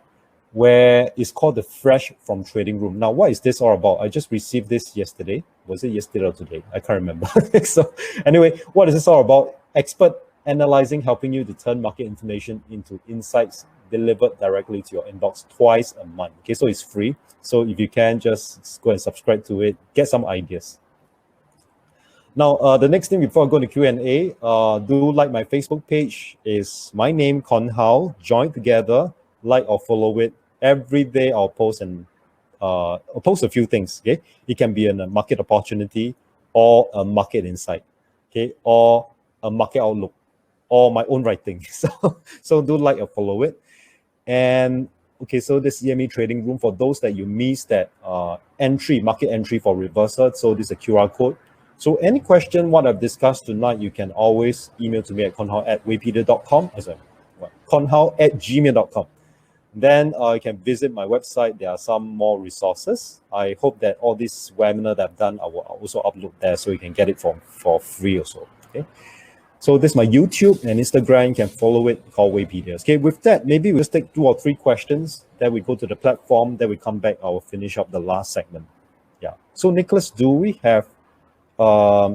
where it's called the Fresh from Trading Room. Now, what is this all about? I just received this yesterday. Was it yesterday or today? I can't remember. So anyway, what is this all about? Expert analyzing, helping you to turn market information into insights delivered directly to your inbox twice a month. Okay, so it's free. So if you can, just go and subscribe to it, get some ideas. Now, the next thing before I go to Q&A, do like my Facebook page. Is my name, Con Hao. Join together, like or follow it. Every day I'll post a few things. Okay, it can be a market opportunity or a market insight. Okay, or a market outlook, or my own writing. So do like or follow it. And okay, so this CME trading room, for those that you missed that market entry for reversal. So this is a QR code. So any question what I've discussed tonight, you can always email to me at conhao@weipedia.com. conhao@gmail.com. Then you can visit my website. There are some more resources. I hope that all this webinar that I've done, I will also upload there so you can get it for free also. Okay. So this is my YouTube and Instagram. You can follow it, called Weipedia. Okay, with that, maybe we'll just take 2 or 3 questions. Then we go to the platform. Then we come back. I'll finish up the last segment. Yeah. So Nicholas, do we have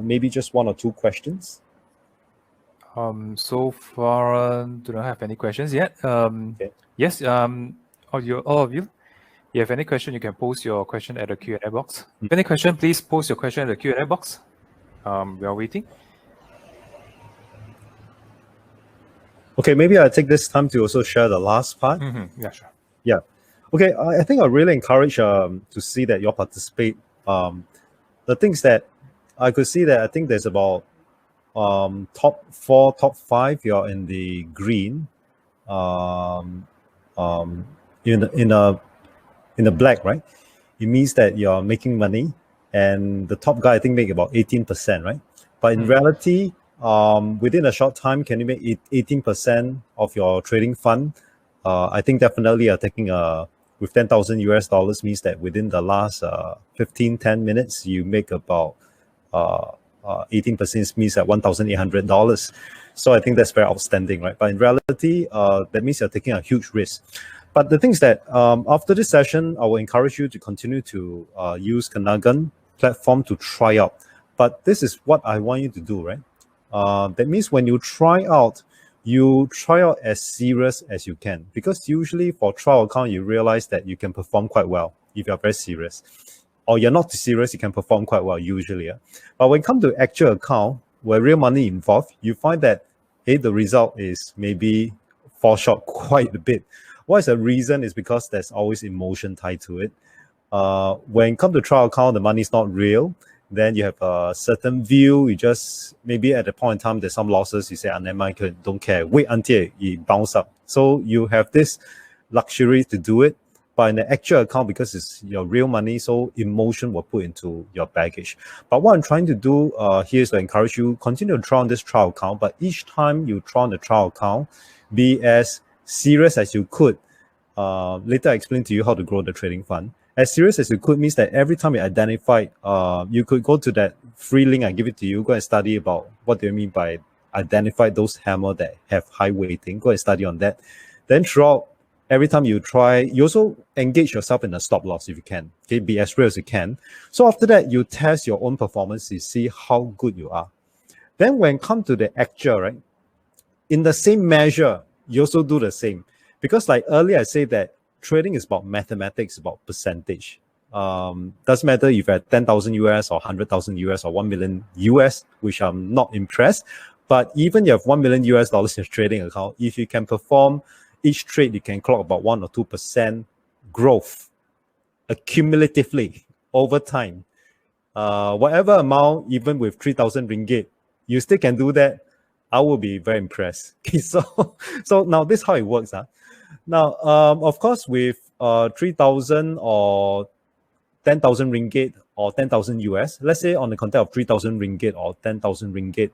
maybe just 1 or 2 questions? So far, do not have any questions yet. Okay. Yes. All of you, if you have any question, you can post your question at the Q&A box. If any question, please post your question at the Q&A box. We are waiting. Okay, maybe I'll take this time to also share the last part. Yeah, sure. Yeah. Okay, I think I really encourage to see that you participate. The things that I could see that I think there's about top 4, top 5, you're in the green. In the black, right? It means that you're making money, and the top guy I think make about 18%, right? But in reality, within a short time, can you make 18% of your trading fund? I think definitely you're taking with 10,000 US dollars means that within the last 10 minutes, you make about 18% means at $1,800. So I think that's very outstanding, right? But in reality, that means you're taking a huge risk. But the thing is that after this session, I will encourage you to continue to use Kenanga platform to try out. But this is what I want you to do, right? That means when you try out as serious as you can, because usually for trial account, you realize that you can perform quite well if you're very serious. Or you're not serious, you can perform quite well usually. But when it comes to actual account, where real money involved, you find that the result is maybe fall short quite a bit. What is the reason? Is because there's always emotion tied to it. When it comes to trial account, the money is not real. Then you have a certain view. You just maybe at the point in time there's some losses. You say, never mind, don't care. Wait until it bounce up. So you have this luxury to do it. But in the actual account, because it's your real money, so emotion will put into your baggage. But what I'm trying to do here is to encourage you, continue to try on this trial account, but each time you try on the trial account, be as serious as you could. Later I explain to you how to grow the trading fund. As serious as you could means that every time you identify, you could go to that free link I give it to you, go and study about what do you mean by identify those hammer that have high weighting. Go and study on that. Then throughout, every time you try, you also engage yourself in a stop loss if you can. Okay, be as real as you can. So after that, you test your own performance to see how good you are. Then when it comes to the actual, right, in the same measure, you also do the same. Because like earlier I said that trading is about mathematics, about percentage. Doesn't matter if you're at 10,000 US or 100,000 US or 1 million US, which I'm not impressed. But even you have 1 million US dollars in your trading account, if you can perform each trade, you can clock about 1 or 2% growth accumulatively over time. Whatever amount, even with 3,000 ringgit, you still can do that. I will be very impressed. Okay, so now this is how it works. Now, of course, with 3,000 or 10,000 ringgit or 10,000 US, let's say on the context of 3,000 ringgit or 10,000 ringgit,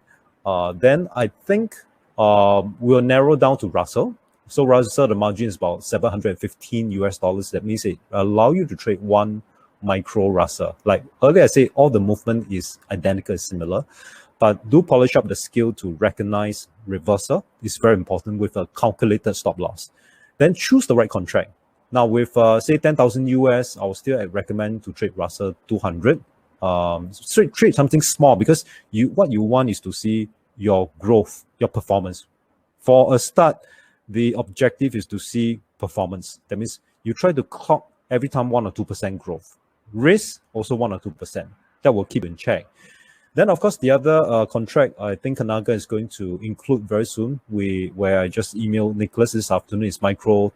then I think we'll narrow down to Russell. So Russell, the margin is about 715 US dollars. That means it allow you to trade one micro Russell. Like earlier I said, all the movement is identical, similar. But do polish up the skill to recognize reversal. It's very important with a calculated stop loss. Then choose the right contract. Now with say 10,000 US, I will still recommend to trade Russell 200. Trade something small because what you want is to see your growth, your performance. For a start, the objective is to see performance. That means you try to clock every time 1 or 2% growth. Risk also 1 or 2%. That will keep in check. Then, of course, the other contract I think Kenanga is going to include very soon, where I just emailed Nicholas this afternoon, is micro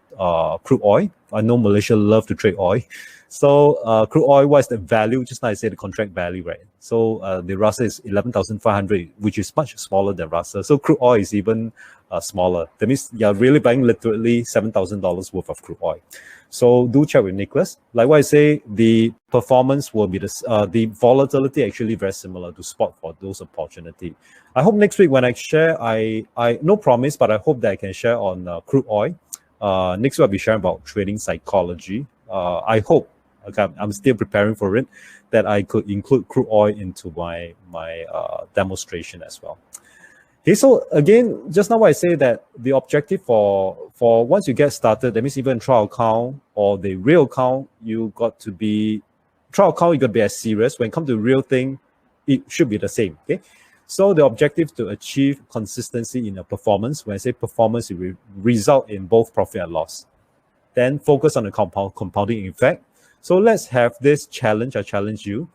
crude oil. I know Malaysia love to trade oil. So crude oil, what is the value? Just like I said, the contract value, right? So the Russell is 11,500, which is much smaller than Russell. So crude oil is even smaller. That means you're really buying literally $7,000 worth of crude oil. So do check with Nicholas. Like what I say, the performance will be the volatility actually very similar to spot for those opportunity. I hope next week when I share, I no promise, but I hope that I can share on crude oil. Next week I'll be sharing about trading psychology. I hope, okay, I'm still preparing for it, that I could include crude oil into my demonstration as well. Okay, so again, just now I say that the objective for once you get started, that means even trial account or the real account, you got to be trial account, you got to be as serious. When it comes to real thing, it should be the same. Okay, so the objective to achieve consistency in a performance. When I say performance, it will result in both profit and loss. Then focus on the compounding effect. So let's have this challenge. I challenge you.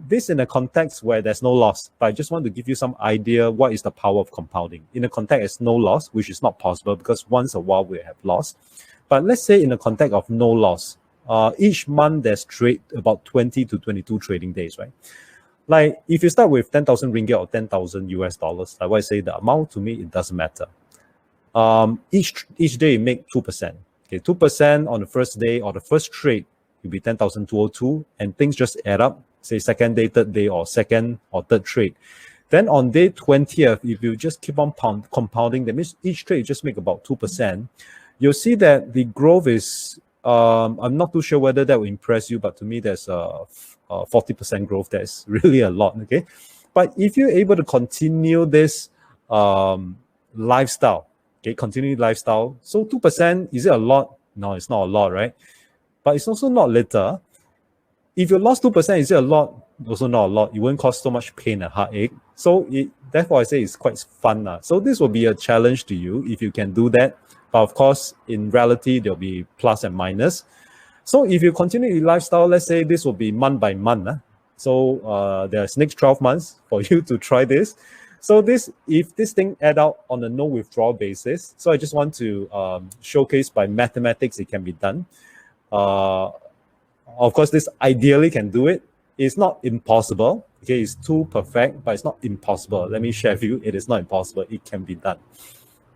This in a context where there's no loss, but I just want to give you some idea what is the power of compounding. In a context there's no loss, which is not possible because once a while we have loss. But let's say in a context of no loss, each month there's trade about 20 to 22 trading days, right? Like if you start with 10,000 ringgit or 10,000 US dollars, like what I say, the amount to me, it doesn't matter. Each day you make 2%. Okay, 2% on the first day or the first trade will be 10,202, and things just add up. Say second day, third day, or second or third trade. Then on day 20th, if you just keep on compounding, that means each trade you just make about 2%. You'll see that the growth is, I'm not too sure whether that will impress you, but to me, there's a 40% growth. That's really a lot, okay? But if you're able to continue this lifestyle, okay, continue lifestyle, so 2%, is it a lot? No, it's not a lot, right? But it's also not little. If you lost 2%, is it a lot? Also not a lot. It won't cause so much pain and heartache. So therefore I say it's quite fun. So this will be a challenge to you if you can do that. But of course, in reality, there'll be plus and minus. So if you continue your lifestyle, let's say this will be month by month. So there's next 12 months for you to try this. So if this thing add out on a no withdrawal basis, so I just want to showcase by mathematics it can be done. Of course, this ideally can do it. It's not impossible. Okay, it's too perfect, but it's not impossible. Let me share with you, it is not impossible. It can be done.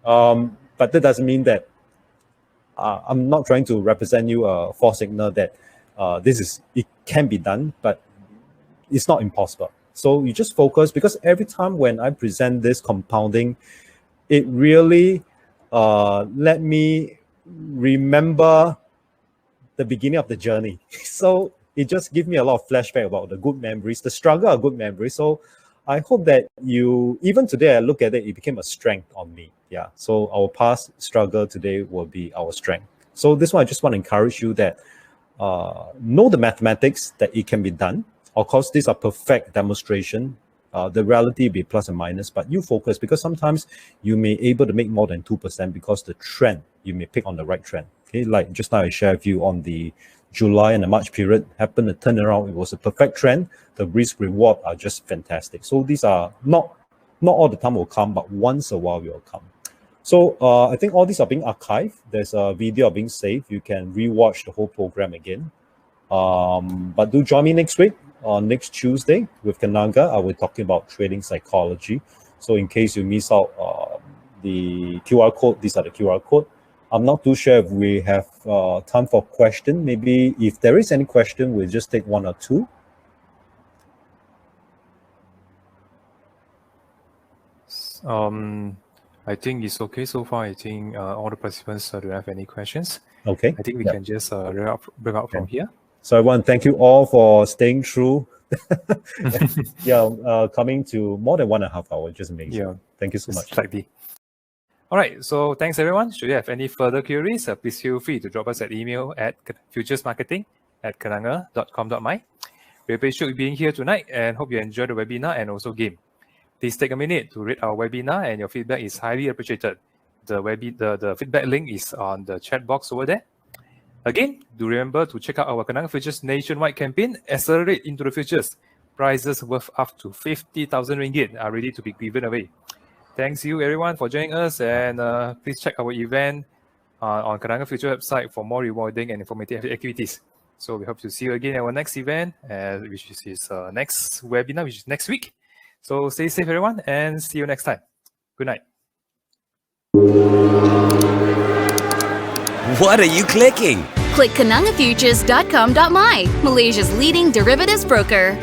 But that doesn't mean that I'm not trying to represent you a false signal that it can be done, but it's not impossible. So you just focus, because every time when I present this compounding, it really let me remember the beginning of the journey. So it just gives me a lot of flashback about the good memories, the struggle are good memories. So I hope that even today I look at it, it became a strength on me. Yeah. So our past struggle today will be our strength. So this one, I just want to encourage you that know the mathematics, that it can be done. Of course, these are perfect demonstration. The reality will be plus and minus, but you focus, because sometimes you may able to make more than 2% because the trend, you may pick on the right trend. Okay, like just now I shared with you on the July and the March period, happened to turn around. It was a perfect trend. The risk reward are just fantastic. So these are not all the time will come, but once a while will come. So I think all these are being archived. There's a video being saved. You can rewatch the whole program again. But do join me next week, on next Tuesday with Kenanga. I will be talking about trading psychology. So in case you miss out the QR code, these are the QR code. I'm not too sure if we have time for question. Maybe if there is any question, we'll just take one or two. I think it's okay so far. I think all the participants don't have any questions. Okay. I think we can just bring out from here. So I want to thank you all for staying through. Coming to more than 1.5 hours, just amazing. Yeah. Thank you so much. Slightly. All right, so thanks everyone. Should you have any further queries, please feel free to drop us an email at futuresmarketing@kenanga.com.my. We appreciate you being here tonight and hope you enjoyed the webinar and also game. Please take a minute to read our webinar, and your feedback is highly appreciated. The feedback link is on the chat box over there. Again, do remember to check out our Kenanga Futures nationwide campaign, Accelerate into the Futures. Prizes worth up to 50,000 ringgit are ready to be given away. Thanks you everyone for joining us, and please check our event on Kenanga Future website for more rewarding and informative activities. So we hope to see you again at our next event, which is next webinar, which is next week. So stay safe everyone, and see you next time. Good night. What are you clicking? Click KenangaFutures.com.my, Malaysia's leading derivatives broker.